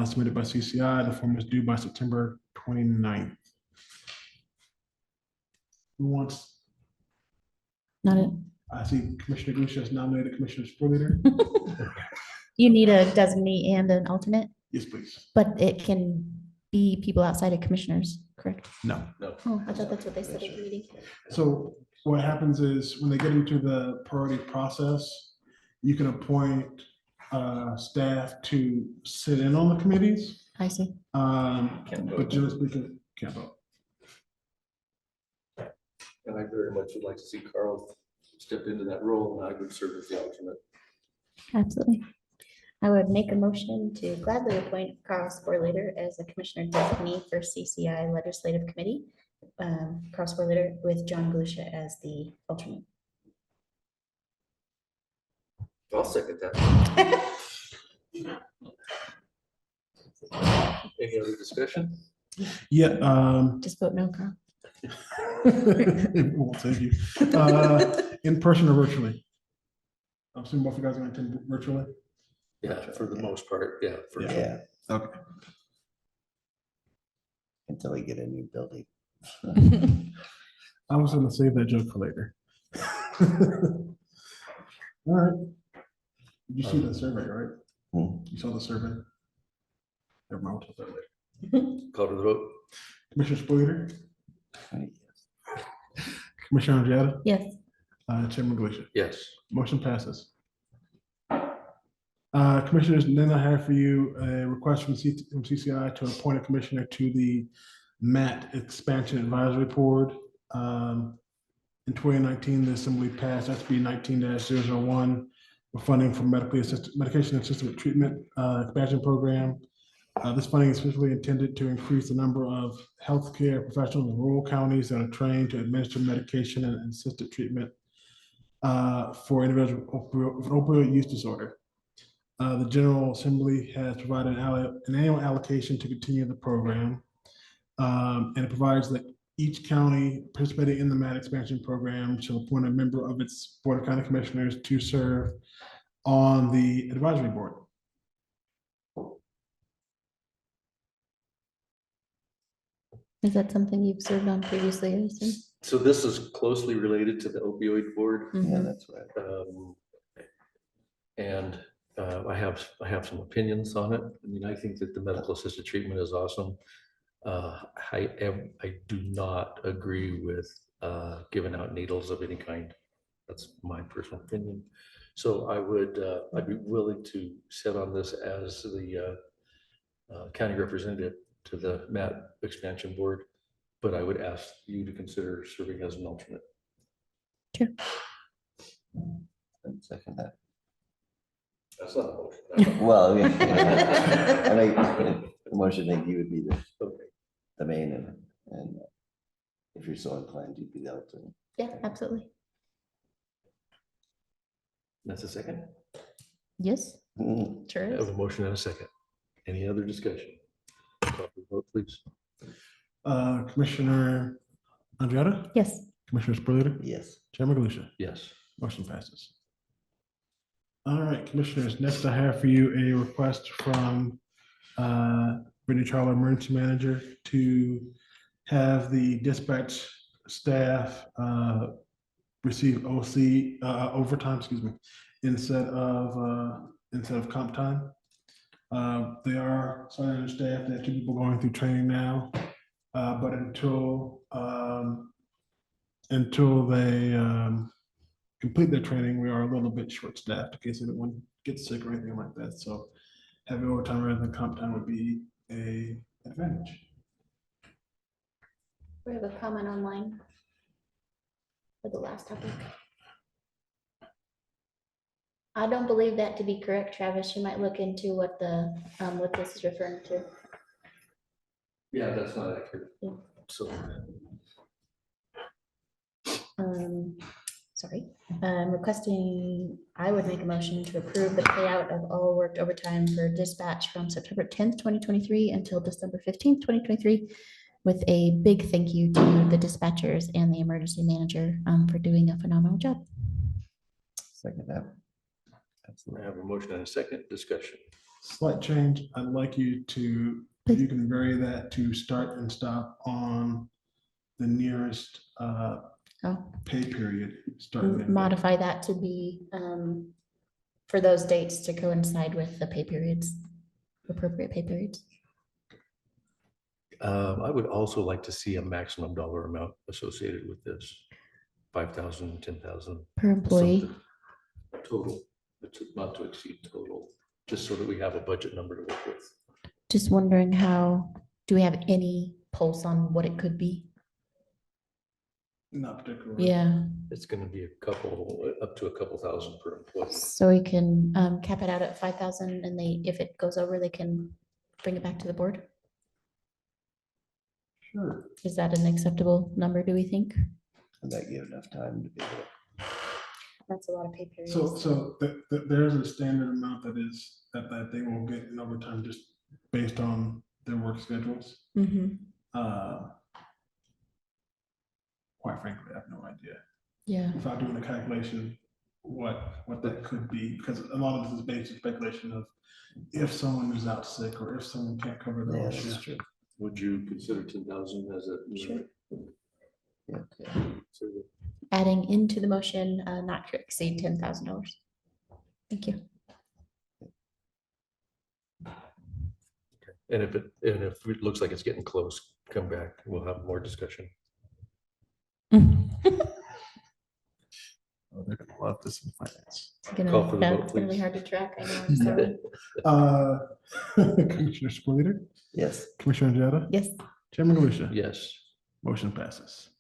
submitted by CCI. The form is due by September 29th. Who wants, Not it. I see Commissioner Galusha has nominated Commissioner Spillier. You need a designee and an alternate, Yes, please. but it can be people outside of commissioners, correct? No. Oh, I thought that's what they said at the meeting. So what happens is when they get into the priority process, you can appoint staff to sit in on the committees. I see. But generally speaking, can't vote. And I very much would like to see Carl step into that role, and I would serve as the alternate. Absolutely. I would make a motion to gladly appoint Carl Sporlater as a commissioner designee for CCI Legislative Committee. Carl Sporlater with John Galusha as the alternate. I'll second that. Any other discussion? Yeah. Just vote no, Carl. It won't save you. In person or virtually? I'm assuming both of you guys are going to attend virtually? Yeah, for the most part, yeah. For sure. Yeah, Okay. until we get a new building. I was going to save that joke for later. All right. You see the survey, right? You saw the survey? Never mind, we'll talk about that later. Call to the vote. Commissioner Spillier, Commissioner Najera, Yes. Chairman Galusha. Yes. Motion passes. Commissioners, then I have for you a request from CCI to appoint a commissioner to the MAT Expansion Advisory Board. In 2019, the Assembly passed SB 19-001 for funding for medication assisted treatment expansion program. This funding is specifically intended to increase the number of healthcare professionals in rural counties that are trained to administer medication and assisted treatment for individuals with opioid use disorder. The General Assembly has provided an annual allocation to continue the program. And it provides that each county participating in the MAT expansion program shall appoint a member of its Board of County Commissioners to serve on the advisory board. Is that something you've served on previously, I assume? So this is closely related to the opioid board. Yeah, that's right. And I have some opinions on it. I mean, I think that the medical assisted treatment is awesome. I do not agree with giving out needles of any kind. That's my personal opinion. So I'd be willing to sit on this as the county representative to the MAT expansion board, but I would ask you to consider serving as an alternate. Sure. Second that. That's not a motion. Well, yeah. I think the motion, I think you would be the main and if you're so inclined, you'd be the alternate. Yeah, absolutely. That's a second. Yes, Mhm. sure I have is. a motion and a second. Any other discussion? Call for the vote, please. Commissioner Andrietta, Yes. Commissioner Spillier, Yes. Chairman Galusha. Yes. Motion passes. All right, Commissioners, next I have for you a request from Brittany Charlo, Emergency Manager, to have the dispatch staff receive OC overtime, instead of comp time. They are slightly understaffed. They have 2 people going through training now, but until they complete their training, we are a little bit short-staffed in case anyone gets sick or anything like that. So having overtime rather than comp time would be an advantage. We have a comment online for the last topic. I don't believe that to be correct, Travis. You might look into what what this is referring to. Yeah, that's not accurate. Yeah. So sorry, requesting, I would make a motion to approve the payout of all worked overtime for dispatch from September 10th, 2023 until December 15th, 2023, with a big thank you to the dispatchers and the emergency manager for doing a phenomenal job. Second that. I Absolutely. have a motion and a second discussion. Slight change. I'd like you to, if you can vary that to start and stop on the nearest pay period. Starting and end. Modify that to be for those dates to coincide with the pay periods, appropriate pay periods. I would also like to see a maximum dollar amount associated with this. 5,000, 10,000. Per employee. something Total, but not to exceed total, just so that we have a budget number to work with. Just wondering how, do we have any pulse on what it could be? Not particularly. Yeah, It's gonna be up to a couple thousand per employee. so we can cap it out at 5,000 and if it goes over, they can bring it back to the board. Sure. Is that an acceptable number, do we think? And that give enough time to be able to. That's a lot of pay periods. So there's a standard amount that they will get in overtime just based on their work schedules. Mhm. Quite frankly, I have no idea. Yeah, Without doing the calculation, what that could be, because a lot of this is based on speculation of if someone is out sick or if someone can't cover their Yeah, own that's shift. true. Would you consider 10,000 as a? Sure. Yeah. So, adding into the motion, not to exceed $10,000. Thank you. And if it looks like it's getting close, come back, we'll have more discussion. Oh, they're gonna love this in finance. Call for the vote, It's gonna be please. hard to track, I know, I'm sorry. Commissioner Spillier, Yes. Commissioner Jetta, Yes, Chairman Galusha. Yes. Motion passes.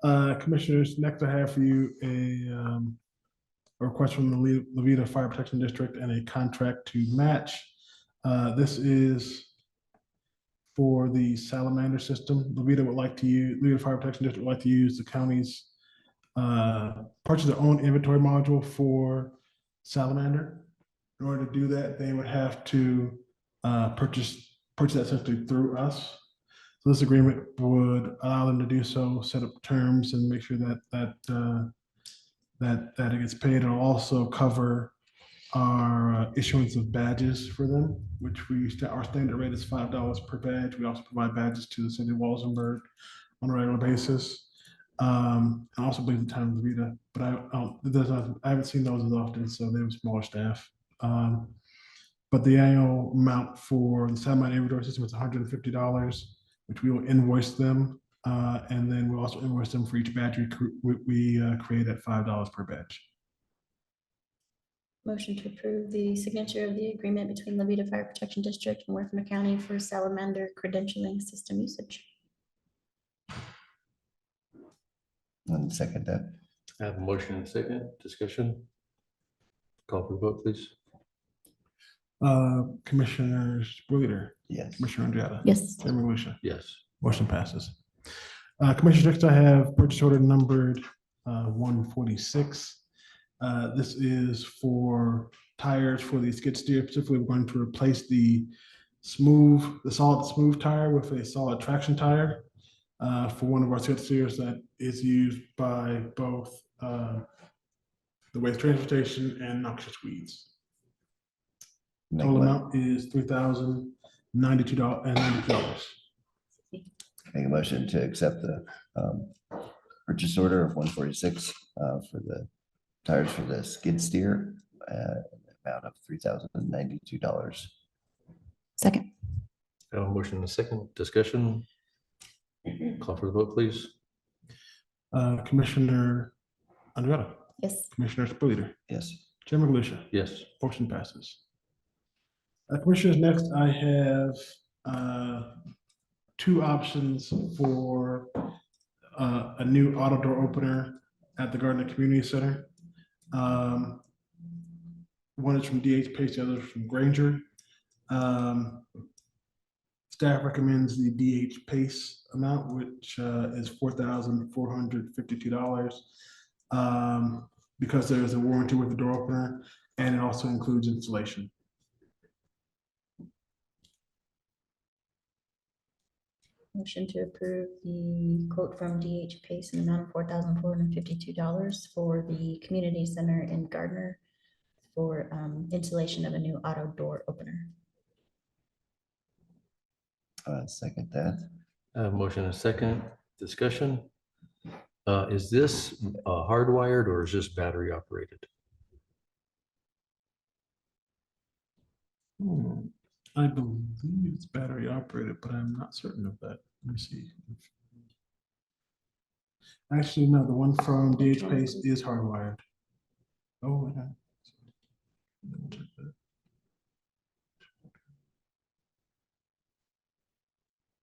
Commissioners, next I have for you a request from the Levita Fire Protection District and a contract to match. This is for the salamander system. Levita Fire Protection District would like to use the county's purchase their own inventory module for salamander. In order to do that, they would have to purchase that essentially through us. So this agreement would allow them to do so, set up terms and make sure that it gets paid. It'll also cover our issuance of badges for them, which our standard rate is $5 per badge. We also provide badges to the city of Walsenburg on a regular basis. I also believe the town of Levita, but I haven't seen those as often, so they have smaller staff. But the annual amount for the salamander inventory system is $150, which we will invoice them. And then we'll also invoice them for each badge we create at $5 per badge. motion to approve the signature of the agreement between Levita Fire Protection District and Huerfano County for salamander credentialing system usage. And second that. I have a motion and a second discussion. Call for the vote, please. Commissioner Spillier, Yes. Commissioner Andretta. Yes, Chairman Galusha. Yes. Motion passes. Commissioners, next I have purchase order numbered 146. This is for tires for the skid steer. Specifically, we're going to replace the solid smooth tire with a solid traction tire for one of our skid steers that is used by both the waste transportation and noxious weeds. Total amount is $3,092.92. Make a motion to accept the purchase order of 146 for the tires for the skid steer, amount of $3,092. second, I have a motion and a second discussion. Call for the vote, please. Commissioner Andretta, yes, Commissioner Spillier, Yes. Chairman Galusha. Yes. Motion passes. Commissioners, next I have two options for a new auto door opener at the Gardner Community Center. One is from DH Pace, the other is from Granger. Staff recommends the DH Pace amount, which is $4,452. because there is a warranty with the door opener, and it also includes installation. Motion to approve the quote from DH Pace in the amount of $4,452 for the community center in Gardner for installation of a new auto door opener. Second that. Motion and a second, discussion. Is this hardwired or is this battery operated? I believe it's battery operated, but I'm not certain of that. Let me see. Actually, no, the one from DH Pace is hardwired. Oh, yeah. Double check that.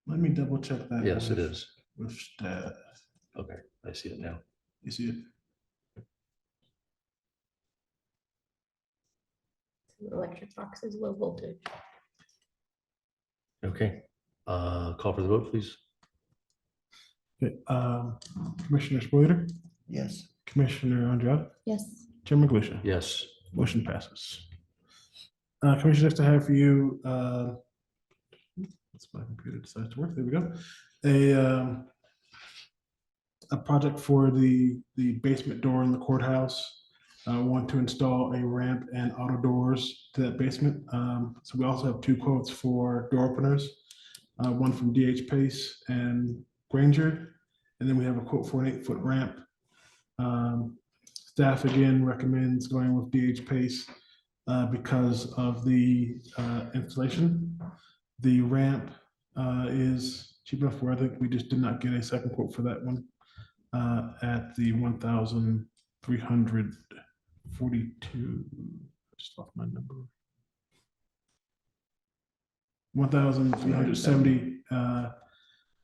Let me double check that. Yes, it with- is. With staff. Okay, I see it now. You see it? Electric boxes, low voltage. Okay, call for the vote, please. Okay, Commissioner Spillier, Yes. Commissioner Andrea, Yes. Chair Maglucia. Yes. Motion passes. Commissioner, next I have for you, let's my computer decides to work, there we go. A project for the basement door in the courthouse. Want to install a ramp and auto doors to that basement. So we also have two quotes for door openers. One from DH Pace and Granger, and then we have a quote for an 8-foot ramp. Staff again recommends going with DH Pace because of the installation. The ramp is cheap enough where I think we just did not get a second quote for that one at the 1,342. Just off my number. 1,370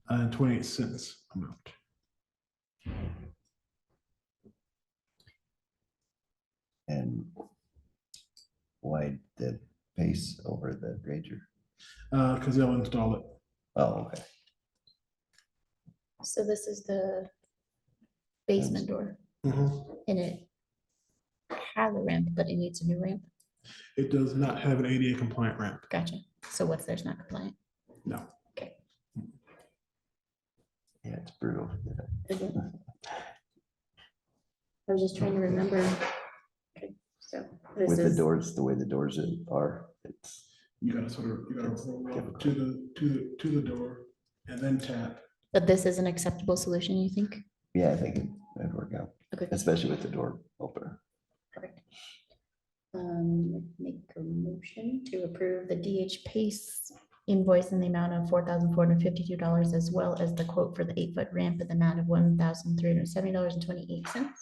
and 28 cents amount. And why the Pace over the Granger? Because they'll install it. Oh, okay. So this is the basement door and it has a ramp, but it needs a new ramp. It does not have an ADA compliant ramp. Gotcha. So what's there's not compliant? No. Okay. Yeah, it's brutal. Is it? I was just trying to remember. Okay, so this With the is, doors, the way the doors are, it's. You gotta roll up to the door and then tap. but this is an acceptable solution, you think? Yeah, I think it'd work out, Okay. especially with the door opener. Perfect. Make a motion to approve the DH Pace invoice in the amount of $4,452, as well as the quote for the 8-foot ramp in the amount of $1,370.28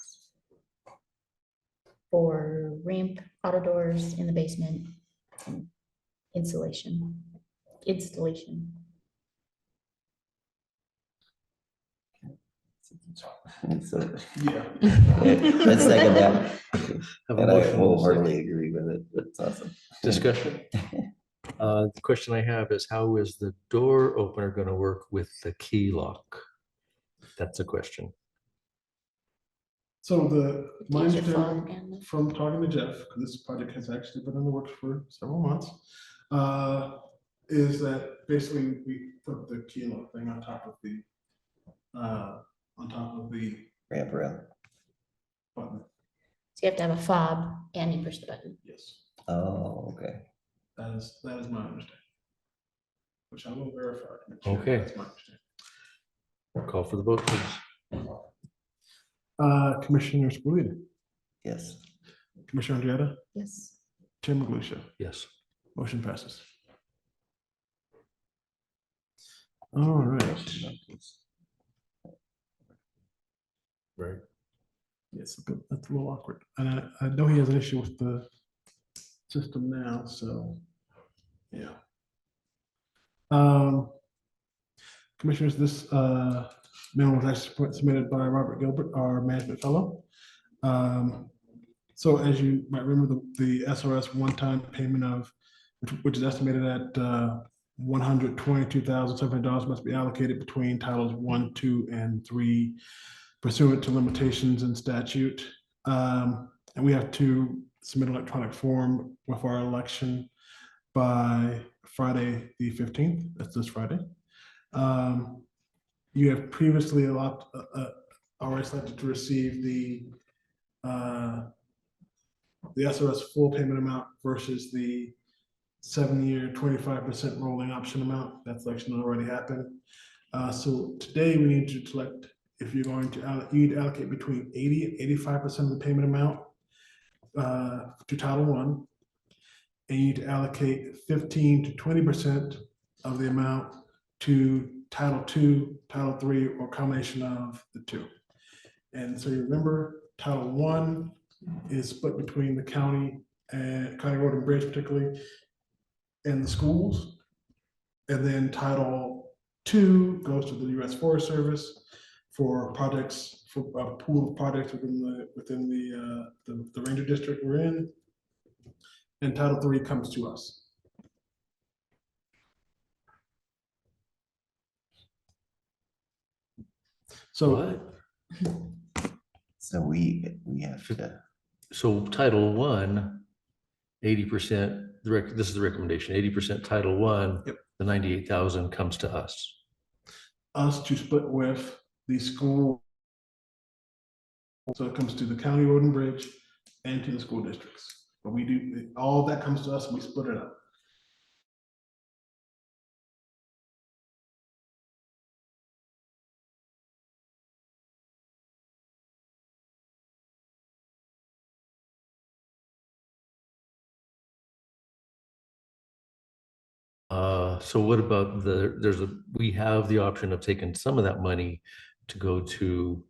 for ramp, auto doors in the basement, and installation. So, Yeah. let's second that. Have a And I motion and a second. wholeheartedly agree with it. That's awesome. Discussion. The question I have is how is the door opener going to work with the key lock? That's a question. So my Use your phone understanding and- from talking to Jeff, because this project has actually been in the works for several months, is that basically we put the key lock thing on top of the Ramp around. button. So you have to have a fob and you push the button. Yes, Oh, okay. that is my understanding. Which I will verify. to make sure Okay. that's my understanding. Call for the vote, please. Commissioner Spillier, Yes. Commissioner Andrea, Yes. Chair Maglucia. Yes. Motion passes. All right. Right. Yes, that's a little awkward. And I know he has an issue with the system now, so, yeah. Commissioners, this memo was actually submitted by Robert Gilbert, our management fellow. So as you might remember, the SRS one-time payment of, which is estimated at $122,700 must be allocated between titles 1, 2, and 3 pursuant to limitations in statute. And we have to submit electronic form with our election by Friday, the 15th. That's this Friday. You have previously already selected to receive the SRS full payment amount versus the 7-year 25% rolling option amount. That selection already happened. So today we need to select if you're going to you need to allocate between 80 and 85% of the payment amount to Title I, and you need to allocate 15 to 20% of the amount to Title II, Title III, or combination of the two. And so you remember, Title I is split between the county and County Road and Bridge particularly, and the schools. And then Title II goes to the U.S. Forest Service for projects, for a pool of projects within the ranger district we're in. And Title III comes to us. So So we have to, So Title I, 80%, this is the recommendation, 80% Title I, Yep. the 98,000 comes to us. Us to split with the school. So it comes to the county road and bridge and to the school districts. But we do, all that comes to us and we split it up. So what about we have the option of taking some of that money to go to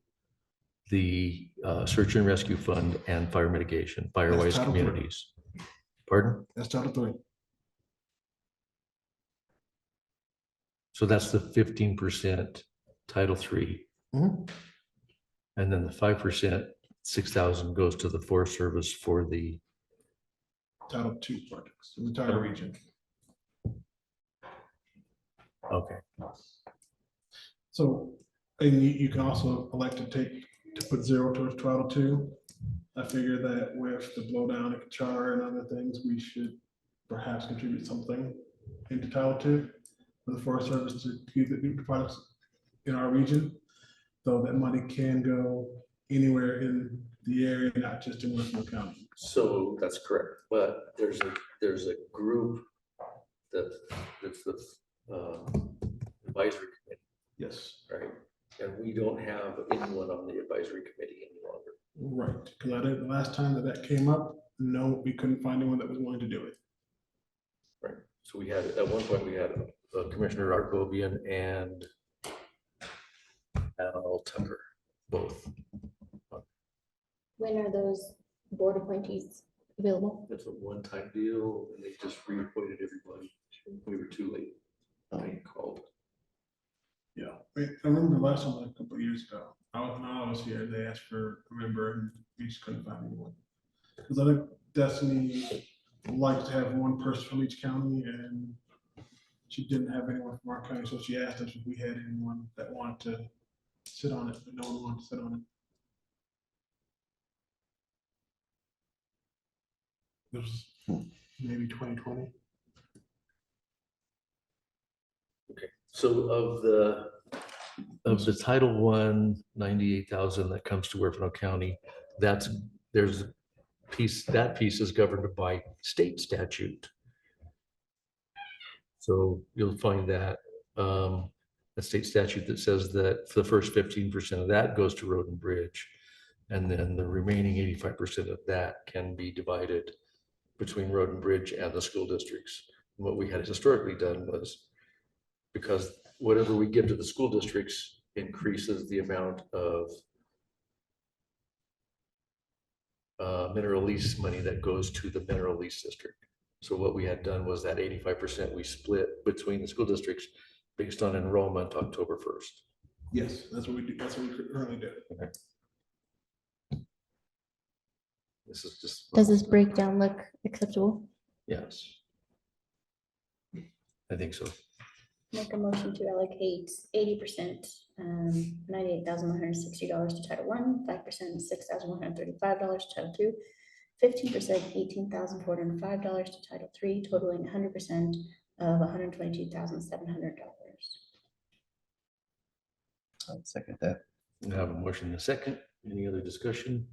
the search and rescue fund and fire mitigation, firewise Title III. communities. Pardon? That's Title III. So that's the 15% Title III. Mhm. And then the 5%, 6,000 goes to the Forest Service for the Title II projects, the entire region. Okay. So, and you can also elect to put zero towards Title II. I figure that with the blowdown at Kachar and other things, we should perhaps contribute something into Title II for the Forest Service to use the products in our region. Though that money can go anywhere in the area, not just in Huerfano County. So that's correct, but there's a group that's the advisory committee, Yes. right? And we don't have anyone on the advisory committee any longer. Right, because I did the last time that came up, no, we couldn't find anyone that was willing to do it. Right. So we had, at one point, we had Commissioner Art Gobian and Al Tucker, both. When are those board appointees available? That's a one-time deal, and they just reappointed everybody. We were too late. I called. Yeah, I remember the last one, like a couple of years ago, when I was here, they asked for a member and we just couldn't find anyone. Because I think Destiny likes to have one person from each county, and she didn't have anyone from our county, so she asked us if we had anyone that wanted to sit on it, but no one wanted to sit on it. It was maybe 2020. Okay, so of the Title I, 98,000 that comes to Huerfano County, that piece is governed by state statute. So you'll find that a state statute that says that for the first 15% of that goes to road and bridge. And then the remaining 85% of that can be divided between road and bridge and the school districts. And what we had historically done was, because whatever we give to the school districts increases the amount of mineral lease money that goes to the mineral lease district. So what we had done was that 85% we split between the school districts based on enrollment October 1st. Yes, that's what we do. That's what we currently do. Okay. This is just. Does this breakdown look acceptable? Yes. I think so. Make a motion to allocate 80%, $98,160 to Title I, 5%, $6,135 to Title II, 15%, $18,405 to Title III, totaling 100% of $122,700. I'll second that. We have a motion and a second. Any other discussion?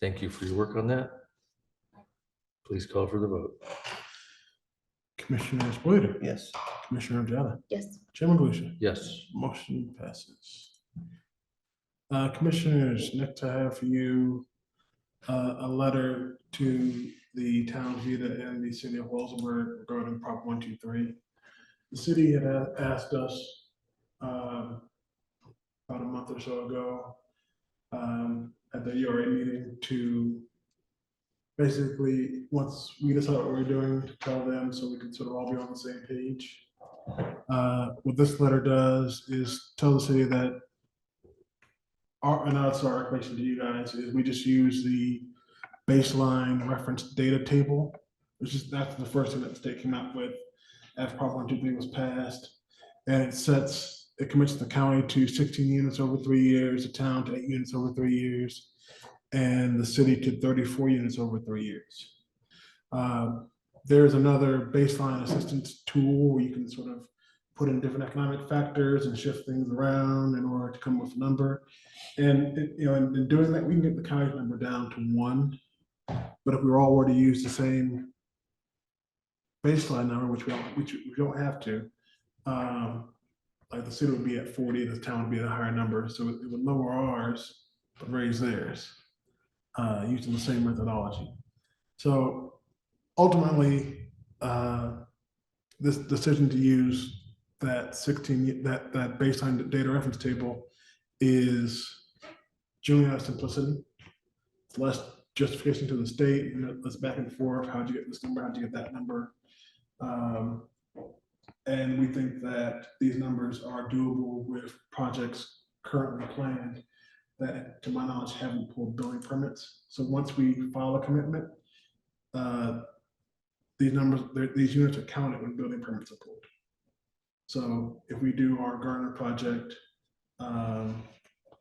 Thank you for your work on that. Please call for the vote. Commissioner Spillier, Yes. Commissioner Ojala, Yes. Chairman Galusha. Yes. Motion passes. Commissioners, next I have for you a letter to the town of Vita and the city of Walsenburg regarding Prop 123. The city had asked us about a month or so ago at the URA meeting to basically, once we decide what we're doing, to tell them so we can sort of all be on the same page. What this letter does is tell the city that and that's our recommendation to you guys, is we just use the baseline reference data table, which is, that's the first thing that the state came out with after Prop 123 was passed. And it commits the county to 16 units over 3 years, the town to 8 units over 3 years, and the city to 34 units over 3 years. There's another baseline assistance tool where you can sort of put in different economic factors and shift things around in order to come up with a number. And in doing that, we can get the county number down to 1. But if we were all were to use the same baseline number, which we don't have to, like the city would be at 40, the town would be at a higher number. So it would lower ours, but raise theirs, using the same methodology. So ultimately, this decision to use that baseline data reference table is generally out of simplicity. It's less justification to the state, less back and forth. How'd you get this number? How'd you get that number? And we think that these numbers are doable with projects currently planned that, to my knowledge, haven't pulled building permits. So once we file a commitment, these units are counted when building permits are pulled. So if we do our Garner project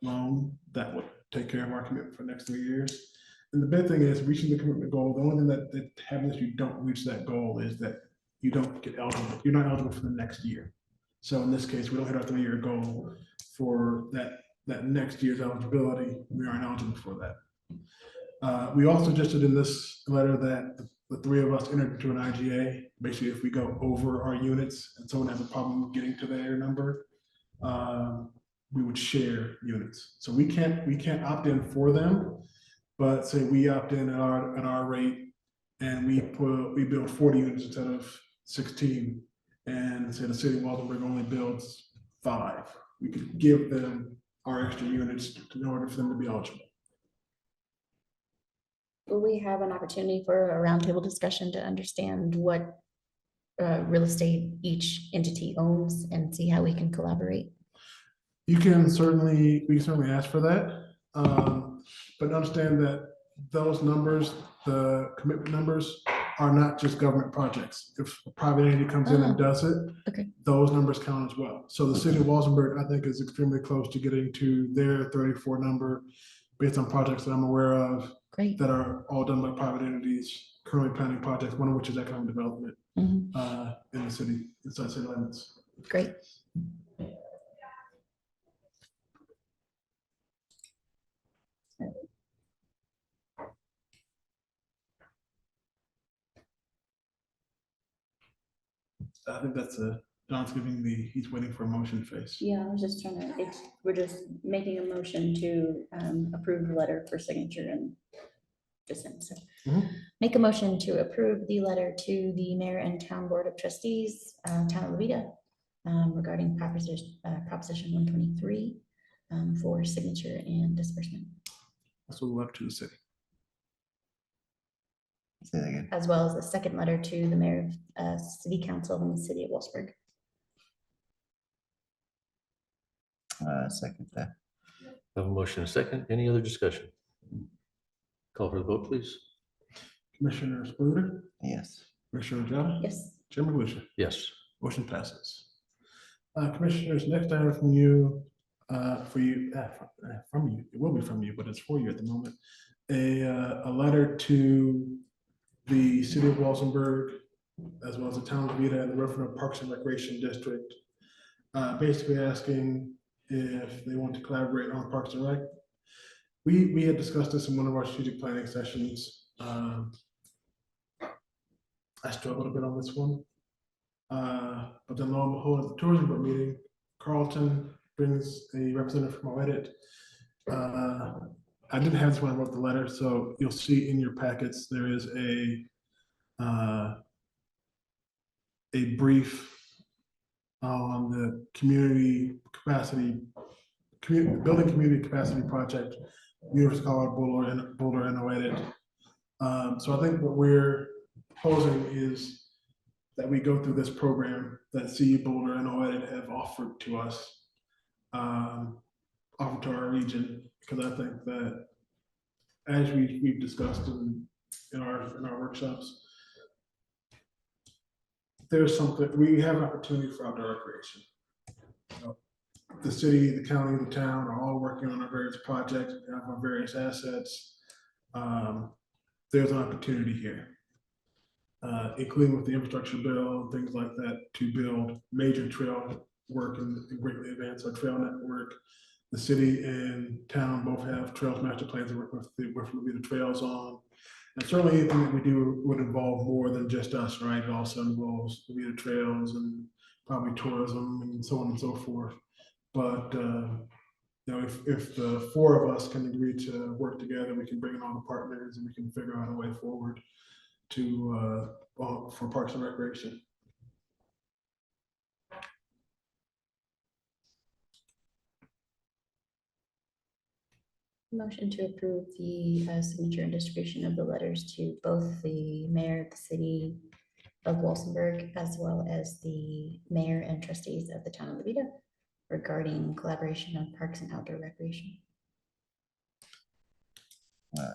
loan, that would take care of our commitment for the next 3 years. And the big thing is reaching the commitment goal. The only thing that happens if you don't reach that goal is that you don't get eligible. You're not eligible for the next year. So in this case, we don't hit our 3-year goal for that next year's eligibility. We aren't eligible for that. We also just did in this letter that the 3 of us entered into an IGA. Basically, if we go over our units and someone has a problem getting to their number, we would share units. So we can't opt in for them, but say we opt in at our rate and we build 40 units instead of 16, and say the city of Walsenburg only builds 5. We could give them our extra units in order for them to be eligible. Will we have an opportunity for a roundtable discussion to understand what real estate each entity owns and see how we can collaborate? We can certainly ask for that, but understand that those numbers, the commitment numbers, are not just government projects. If a private entity comes in and does it, okay, those numbers count as well. So the city of Walsenburg, I think, is extremely close to getting to their 34 number based on projects that I'm aware of. Great. That are all done by private entities currently planning projects, one of which is economic development in the city, inside city limits. Great. I think that's John's he's waiting for a motion face. Yeah, I was just trying to, we're just making a motion to approve the letter for signature and just so. Make a motion to approve the letter to the mayor and town board of trustees, town of Levita, regarding proposition 123 for signature and disbursement. Also the letter to the city. Say that again. As well as the second letter to the mayor of city council in the city of Wolfsburg. Second that. Have a motion and a second. Any other discussion? Call for the vote, please. Commissioner Spillier, Yes. Commissioner Ojala, Yes. Chairman Galusha. Yes. Motion passes. Commissioners, next item from you, from you, it will be from you, but it's for you at the moment. A letter to the city of Walsenburg, as well as the town of Vida and the Huerfano Parks and Recreation District, basically asking if they want to collaborate on Parks and Rec. We had discussed this in one of our strategic planning sessions. I struggled a bit on this one. But then lo and behold, at the tourism board meeting, Carlton brings a representative from OEDIT. I didn't have this when I wrote the letter, so you'll see in your packets, there is a brief on the community capacity, building community capacity project, University of Colorado Boulder and OEDIT. So I think what we're proposing is that we go through this program that CU Boulder and OEDIT have offered to us, offered to our region, because I think that as we've discussed in our workshops, there's something, we have an opportunity for outdoor recreation. So the city, the county, the town are all working on our various projects, we have our various assets. There's an opportunity here. Including with the infrastructure bill and things like that, to build major trail work and greatly advance our trail network. The city and town both have trails master plans to work with the trails on. And certainly anything that we do would involve more than just us, right? It also involves the trails and probably tourism and so on and so forth. But you know, if the four of us can agree to work together, we can bring in all the partners and we can figure out a way forward to for Parks and Recreation. Motion to approve the signature and distribution of the letters to both the mayor of the city of Walsenburg, as well as the mayor and trustees of the town of Levita regarding collaboration on parks and outdoor recreation.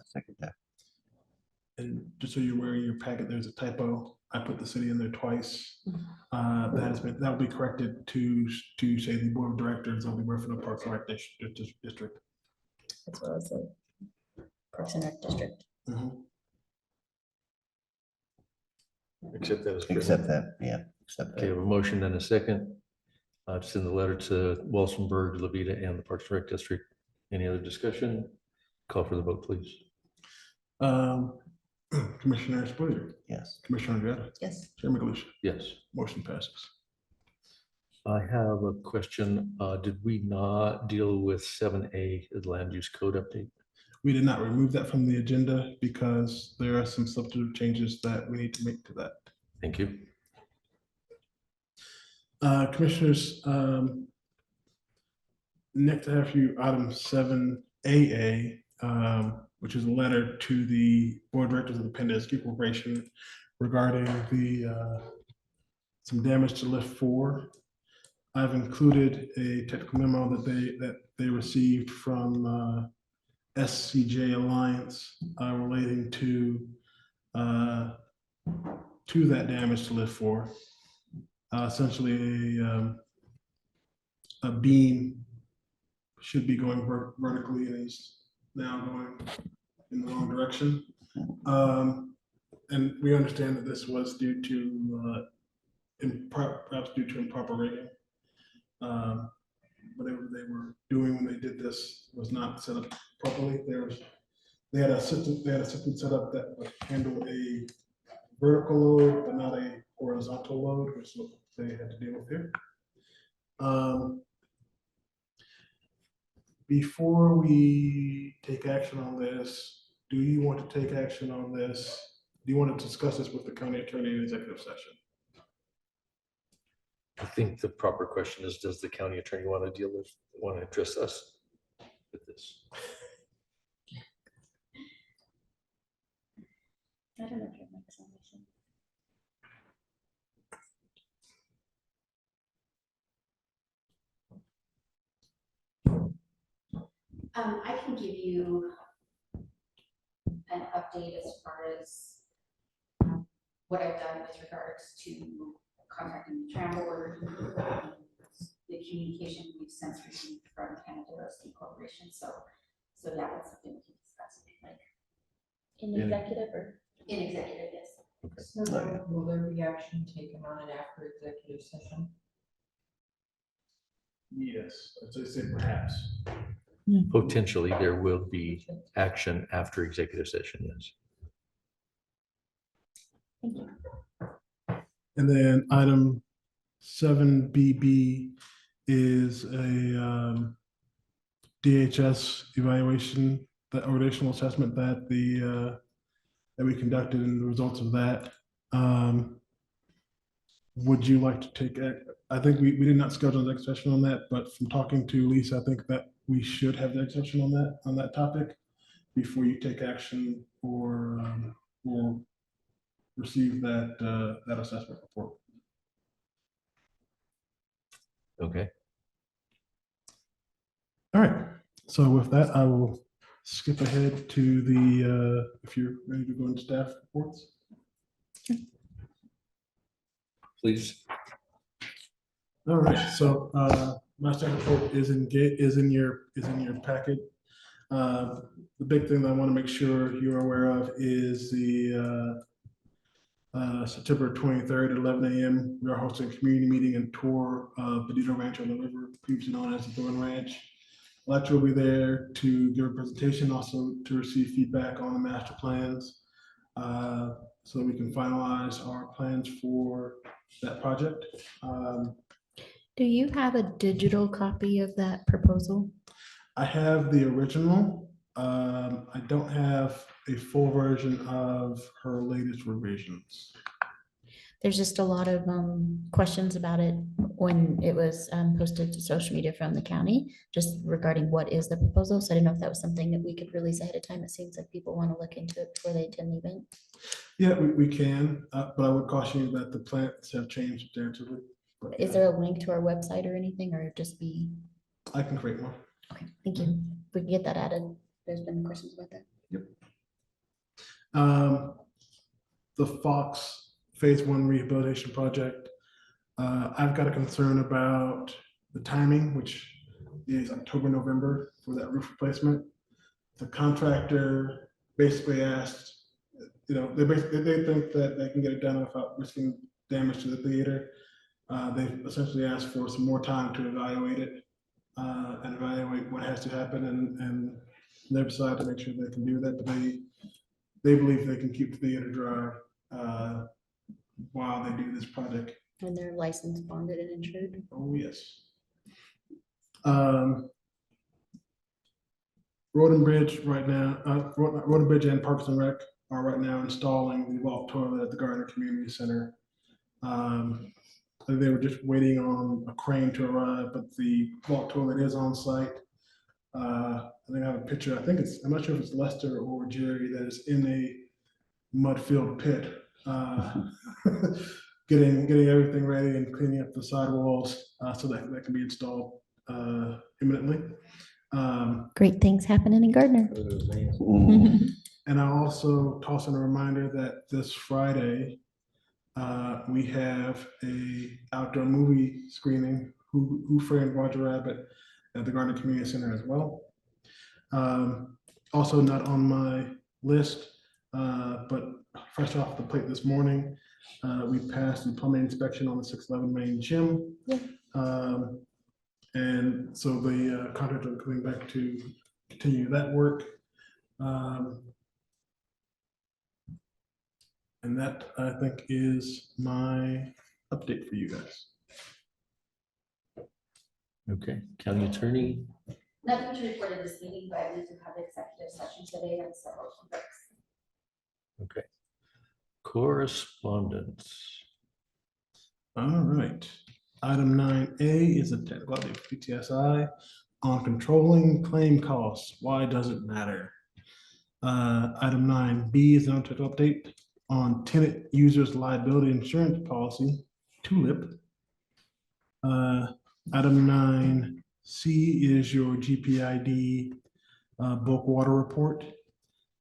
Second that. And just so you're aware, in your packet, there's a typo. I put the city in there twice. That will be corrected to say the board of directors of the Huerfano Parks and Rec District. As well as the Parks and Rec District. Accept that as. Accept that, yeah. Accept Okay, we have a motion and a second. To send the letter to Walsenburg, Levita, and the Parks and Rec District. Any other discussion? Call for the vote, please. Commissioner Spillier. Yes. Commissioner Andretta. Yes. Chairman Galusha. Yes. Motion passes. I have a question. Did we not deal with 7A, the land use code update? We did not remove that from the agenda because there are some substantive changes that we need to make to that. Thank you. Commissioners, next I have for you item 7AA, which is a letter to the board of directors of the Pendeski Corporation regarding some damage to lift 4. I've included a technical memo that they received from SCJ Alliance relating to that damage to lift 4. Essentially, a beam should be going vertically and is now going in the wrong direction. And we understand that this was due to perhaps due to improper rigging. Whatever they were doing when they did this was not set up properly. They had a system set up that would handle a vertical load, but not a horizontal load, which is what they had to deal with here. Before we take action on this, do you want to take action on this? Do you want to discuss this with the county attorney in executive session? I think the proper question is, does the county attorney want to address us with this? I don't know if you're making some motion. I can give you an update as far as what I've done with regards to contacting the tram board, the communication we've since received from Canada State Corporation. So yeah, that's something we can discuss, like In executive or? in executive, yes. So will there be action taken on it after executive session? Yes, as I said, perhaps. Potentially, there will be action after executive session, yes. Thank you. And then item 7BB is a DHS evaluation, the organizational assessment that that we conducted and the results of that. Would you like to take, I think we did not schedule an extra session on that, but from talking to Lisa, I think that we should have the extra session on that topic before you take action or receive that assessment report. Okay. All right, so with that, I will skip ahead to the, if you're ready to go into staff reports. Please. All right, so my staff report is in your packet. The big thing that I want to make sure you're aware of is the September 23rd at 11 a.m. We are hosting a community meeting and tour of Bonito Ranch on the river, previously known as the Thorn Ranch. Lecture will be there to give a presentation, also to receive feedback on the master plans, so we can finalize our plans for that project. Do you have a digital copy of that proposal? I have the original. I don't have a full version of her latest revisions. There's just a lot of questions about it when it was posted to social media from the county, just regarding what is the proposal. So I didn't know if that was something that we could release ahead of time. It seems like people want to look into it before they attend the event. Yeah, we can, but I would caution you that the plans have changed substantially. Is there a link to our website or anything, or just be? I can create one. Okay, thank you. We can get that added. There's been questions about that. Yep. The Fox Phase 1 rehabilitation project. I've got a concern about the timing, which is October, November for that roof replacement. The contractor basically asked, they think that they can get it done without risking damage to the theater. They've essentially asked for some more time to evaluate it and evaluate what has to happen, and they've decided to make sure they can do that, but they believe they can keep the theater dry while they do this project. And they're licensed, bonded, and insured. Oh, yes. Road and Bridge right now, Road and Bridge and Parks and Rec are right now installing the vault toilet at the Gardner Community Center. They were just waiting on a crane to arrive, but the vault toilet is on site. I think I have a picture. I'm not sure if it's Lester or Jerry that is in a mud-filled pit, getting everything ready and cleaning up the sidewalls so that can be installed imminently. Great things happening in Gardner. And I'll also toss in a reminder that this Friday, we have a outdoor movie screening, Who Framed Roger Rabbit, at the Gardner Community Center as well. Also not on my list, but fresh off the plate this morning, we passed the plumbing inspection on the 611 main gym. Yeah. And so the contractor is coming back to continue that work. And that, I think, is my update for you guys. Okay, County Attorney. Nothing to report in this meeting, but we do have executive session today and several topics. Okay. Correspondence. All right. Item 9A is a technical update for PTSI on controlling claim costs. Why does it matter? Item 9B is an technical update on tenant users liability insurance policy, TULIP. Item 9C is your GPID bulk water report.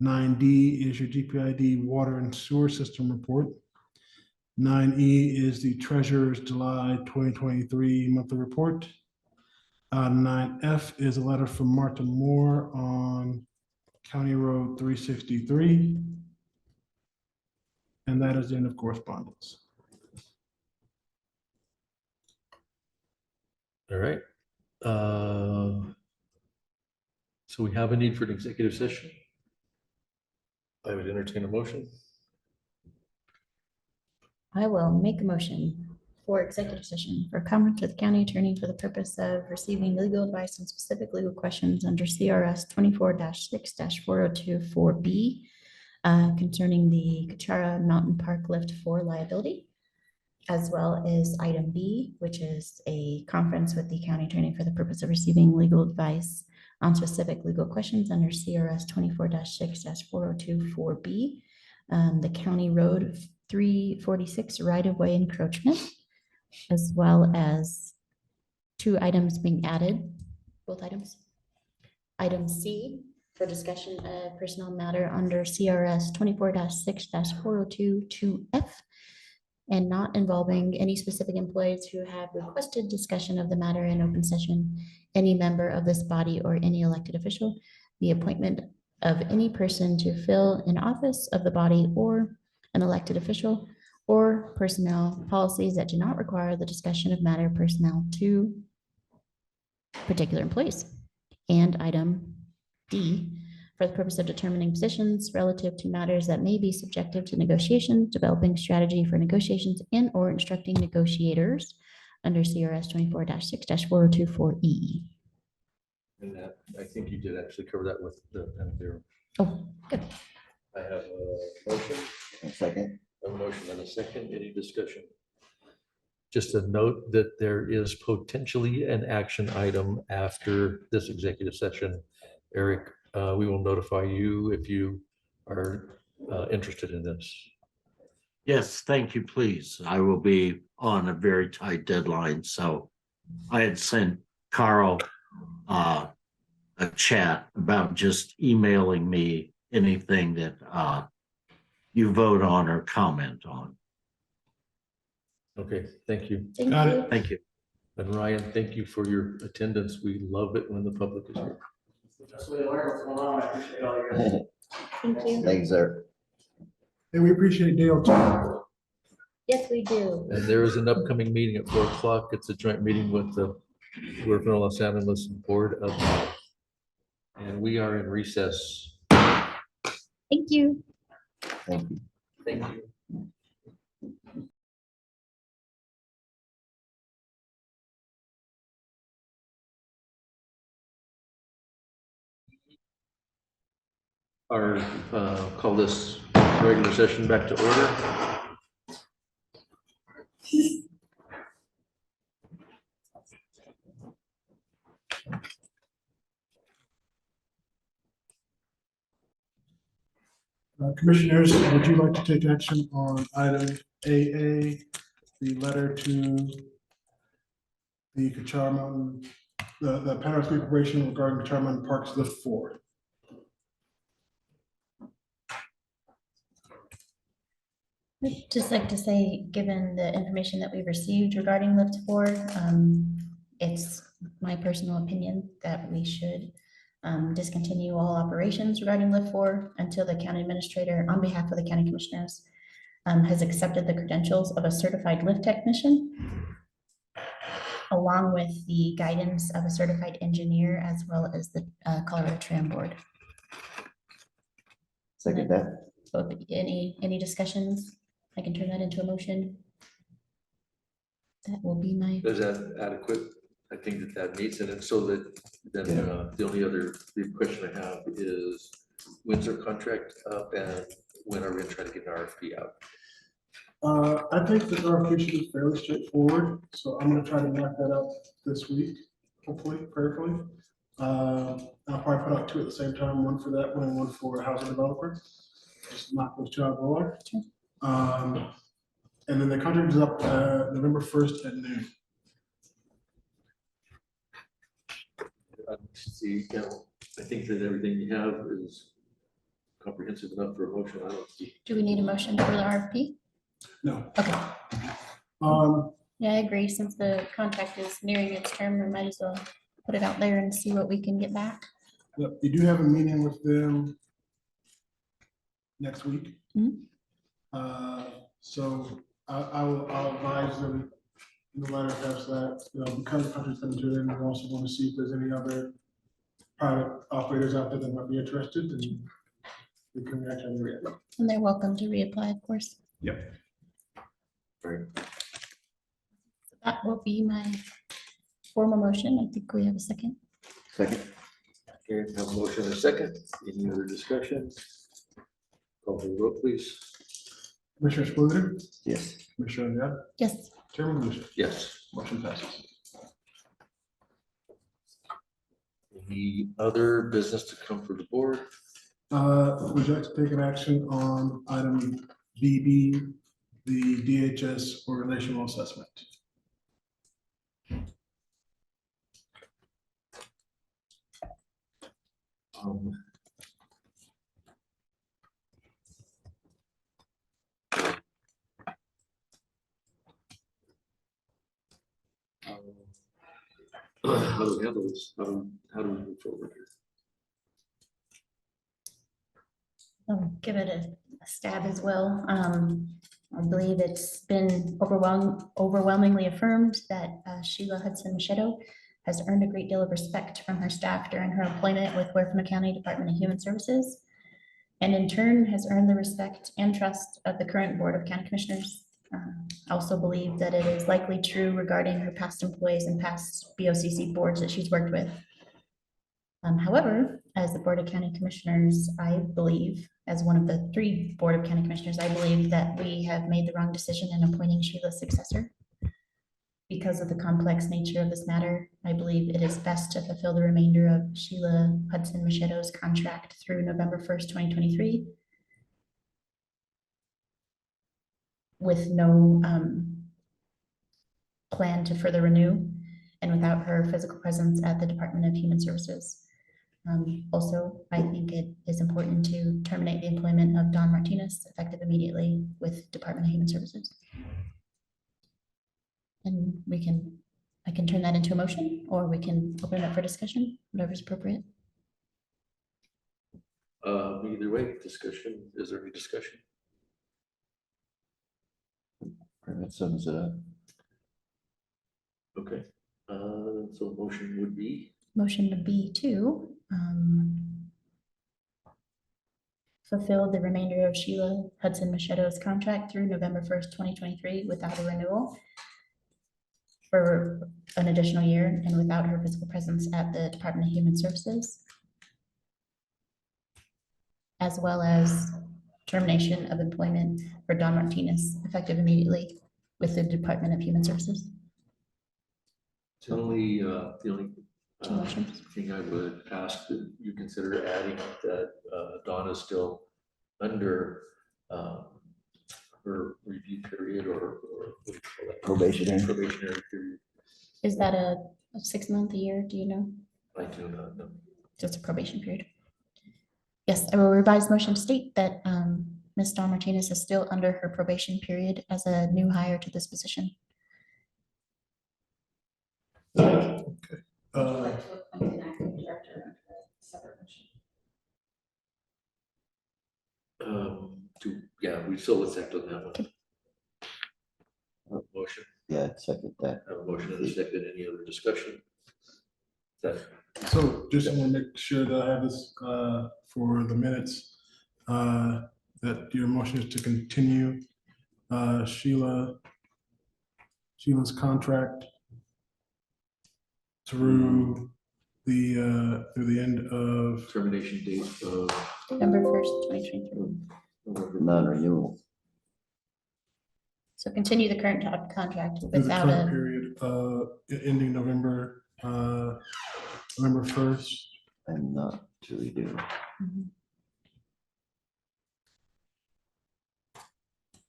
9D is your GPID water and sewer system report. 9E is the treasurer's July 2023 monthly report. 9F is a letter from Martha Moore on County Road 363. And that is the end of correspondence. All right. So we have a need for an executive session. I would entertain a motion. I will make a motion for executive session for comment with the county attorney for the purpose of receiving legal advice on specific legal questions under CRS 24-6-4024B concerning the Kachara Mountain Park Lift 4 liability, as well as item B, which is a conference with the county attorney for the purpose of receiving legal advice on specific legal questions under CRS 24-6-4024B, the county road 346 right-of-way encroachment, as well as 2 items being added, both items. Item C for discussion of personnel matter under CRS 24-6-4022F and not involving any specific employees who have requested discussion of the matter in open session, any member of this body or any elected official, the appointment of any person to fill an office of the body or an elected official, or personnel policies that do not require the discussion of matter personnel to particular employees. And item D, for the purpose of determining positions relative to matters that may be subjective to negotiations, developing strategy for negotiations, and or instructing negotiators under CRS 24-6-4024E. And that, I think you did actually cover that with the, Oh, good. I have a motion. A second. A motion and a second. Any discussion? Just a note that there is potentially an action item after this executive session. Eric, we will notify you if you are interested in this. Yes, thank you, please. I will be on a very tight deadline, so I had sent Carl a chat about just emailing me anything that you vote on or comment on. Okay, thank you. Got it. Thank you. And Ryan, thank you for your attendance. We love it when the public is here. That's what I learned what's going on. I appreciate all you guys. Thank you. Thanks, sir. And we appreciate Dale too. Yes, we do. And there is an upcoming meeting at 4 o'clock. It's a joint meeting with the Huerfano Los Angeles Board of Health. And we are in recess. Thank you. Thank you. Thank you. Our call this regular session back to order. Commissioners, would you like to take action on item AA, the letter to the Kachara Mountain, the Penrose Corporation regarding Kachara Mountain Parks Lift 4? I'd just like to say, given the information that we've received regarding Lift 4, it's my personal opinion that we should discontinue all operations regarding Lift 4 until the county administrator, on behalf of the county commissioners, has accepted the credentials of a certified lift technician, along with the guidance of a certified engineer, as well as the Colorado Tram Board. Second that. So any discussions? I can turn that into a motion. That will be my. Is that adequate? I think that meets it. And so that then the only other big question I have is when's our contract up and when are we gonna try to get an RFP out? I think the RFP should be fairly straightforward, so I'm gonna try to knock that out this week, hopefully, prayerfully. I'll probably put out 2 at the same time, one for that one and one for a housing developer. Just knock those 2 out of the water. And then the contract is up November 1st at noon. See, I think that everything you have is comprehensive enough for a motion. I don't see. Do we need a motion for the RFP? No. Okay, Um, yeah, I agree. Since the contract is nearing its term, we might as well put it out there and see what we can get back. yep, you do have a meeting with them next week. Mhm. So I'll advise them in the letter perhaps that, because the country's coming to an end, we also want to see if there's any other private operators out there that might be interested, and we can actually read it. And they're welcome to reapply, of course. Yep. That will be my formal motion. I think we have a second. Second. Okay, have a motion and a second. Any other discussion? Call for the vote, please. Commissioner Spillier, Yes. Commissioner Webb, Yes. Chairman Lucia, Yes. motion passes. Any other business to come for the board? Would you like to take an action on item BB, the DHS organizational assessment? How do we handle this? How do we move forward here? I'll give it a stab as well. I believe it's been overwhelmingly affirmed that Sheila Hudson Machado has earned a great deal of respect from her staff during her employment with Huerfano County Department of Human Services, and in turn has earned the respect and trust of the current Board of County Commissioners. I also believe that it is likely true regarding her past employees and past BOCC boards that she's worked with. However, as the Board of County Commissioners, I believe, as one of the 3 Board of County Commissioners, I believe that we have made the wrong decision in appointing Sheila's successor. Because of the complex nature of this matter, I believe it is best to fulfill the remainder of Sheila Hudson Machado's contract through November 1st, 2023, with no plan to further renew, and without her physical presence at the Department of Human Services. Also, I think it is important to terminate the employment of Don Martinez effective immediately with Department of Human Services. And I can turn that into a motion, or we can open it up for discussion, whatever's appropriate. Either way, discussion. Is there any discussion? That sums it up. Okay, so motion would be, Motion would be to fulfill the remainder of Sheila Hudson Machado's contract through November 1st, 2023, without a renewal for an additional year and without her physical presence at the Department of Human Services, as well as termination of employment for Don Martinez effective immediately with the Department of Human Services. the only Two motions. thing I would ask that you consider adding that Dawn is still under her review period or what do you call that? Probationary period. Is that a 6 month, a year? Do you know? I do not know. Just a probation period. Yes, I will revise motion to state that Ms. Dawn Martinez is still under her probation period as a new hire to this position. Would you like to appoint an acting director under a separate motion? We still let's act on that one. Motion, Yeah, second that. have a motion and a second. Any other discussion? So just want to make sure that I have this for the minutes, that your motion is to continue Sheila's contract through the end of Termination date of November 1st, 2023. Non-renewal. So continue the current contract through the without current a, period, ending November 1st. And not to redo.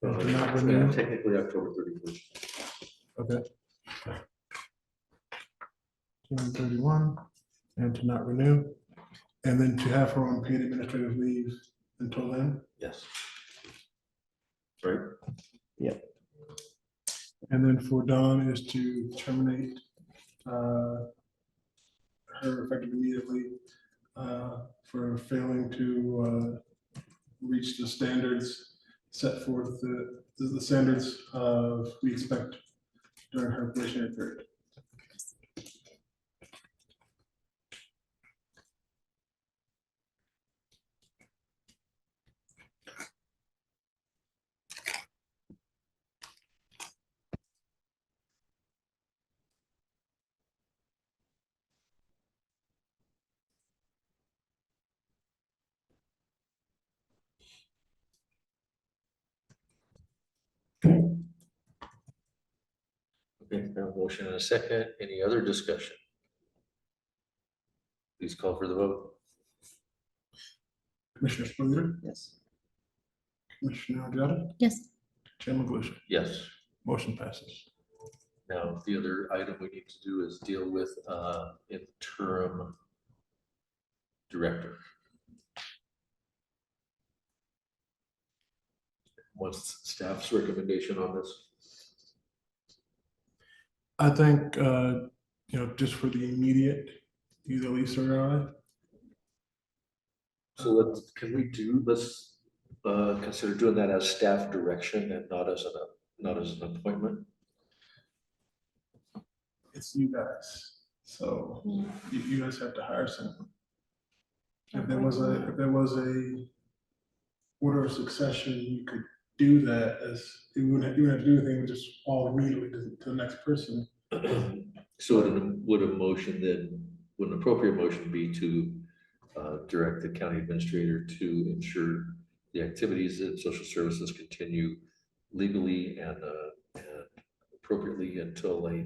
To not renew. technically October 31st. Okay. June 31, and to not renew, and then to have her on paid administrative leave until then. Yes. Right. Yep. And then for Dawn is to terminate her effective immediately for failing to reach the standards set forth, the standards of we expect during her probationary period. Okay, I have a motion and a second. Any other discussion? Please call for the vote. Commissioner Spillier, Yes. Commissioner Ojeda, Yes. Chairman Galusha. Yes. Motion passes. Now, the other item we need to do is deal with interim director. What's staff's recommendation on this? I think, just for the immediate, either Lisa or I. So let's consider doing that as staff direction and not as an appointment? It's you guys, so you guys have to hire someone. If there was a order of succession, you could do that as, you wouldn't have to do anything, just all immediately to the next person. So would an appropriate motion be to direct the county administrator to ensure the activities that social services continue legally and appropriately until a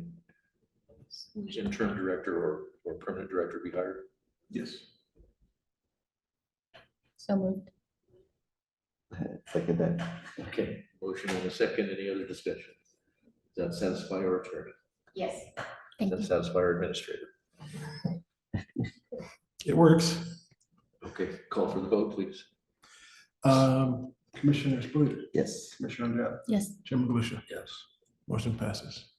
interim director or permanent director be hired? Yes. So moved. Second that. Okay, motion and a second. Any other discussion? Does that satisfy our attorney? Yes. Does that satisfy our administrator? It works. Okay, call for the vote, please. Commissioner Spillier, Yes. Commissioner Ojeda, Yes. Chairman Galusha. Yes. Motion passes.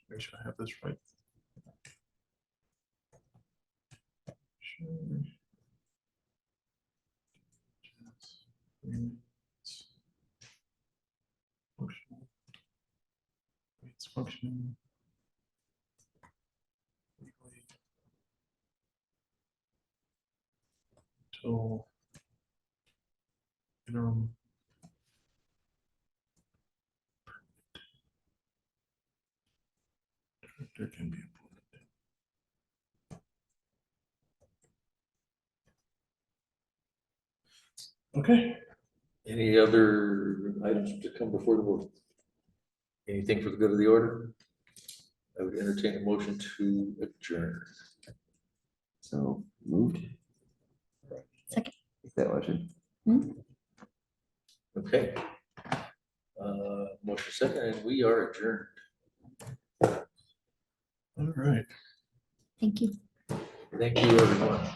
Make sure I have this right. Sure. It's functioning. Till interim. Director can be appointed. Okay. Any other items to come before the board? Anything for the good of the order? I would entertain a motion to adjourn. So moved. Second. Is that motion? Okay. Motion second, and we are adjourned. All right. Thank you. Thank you, everyone.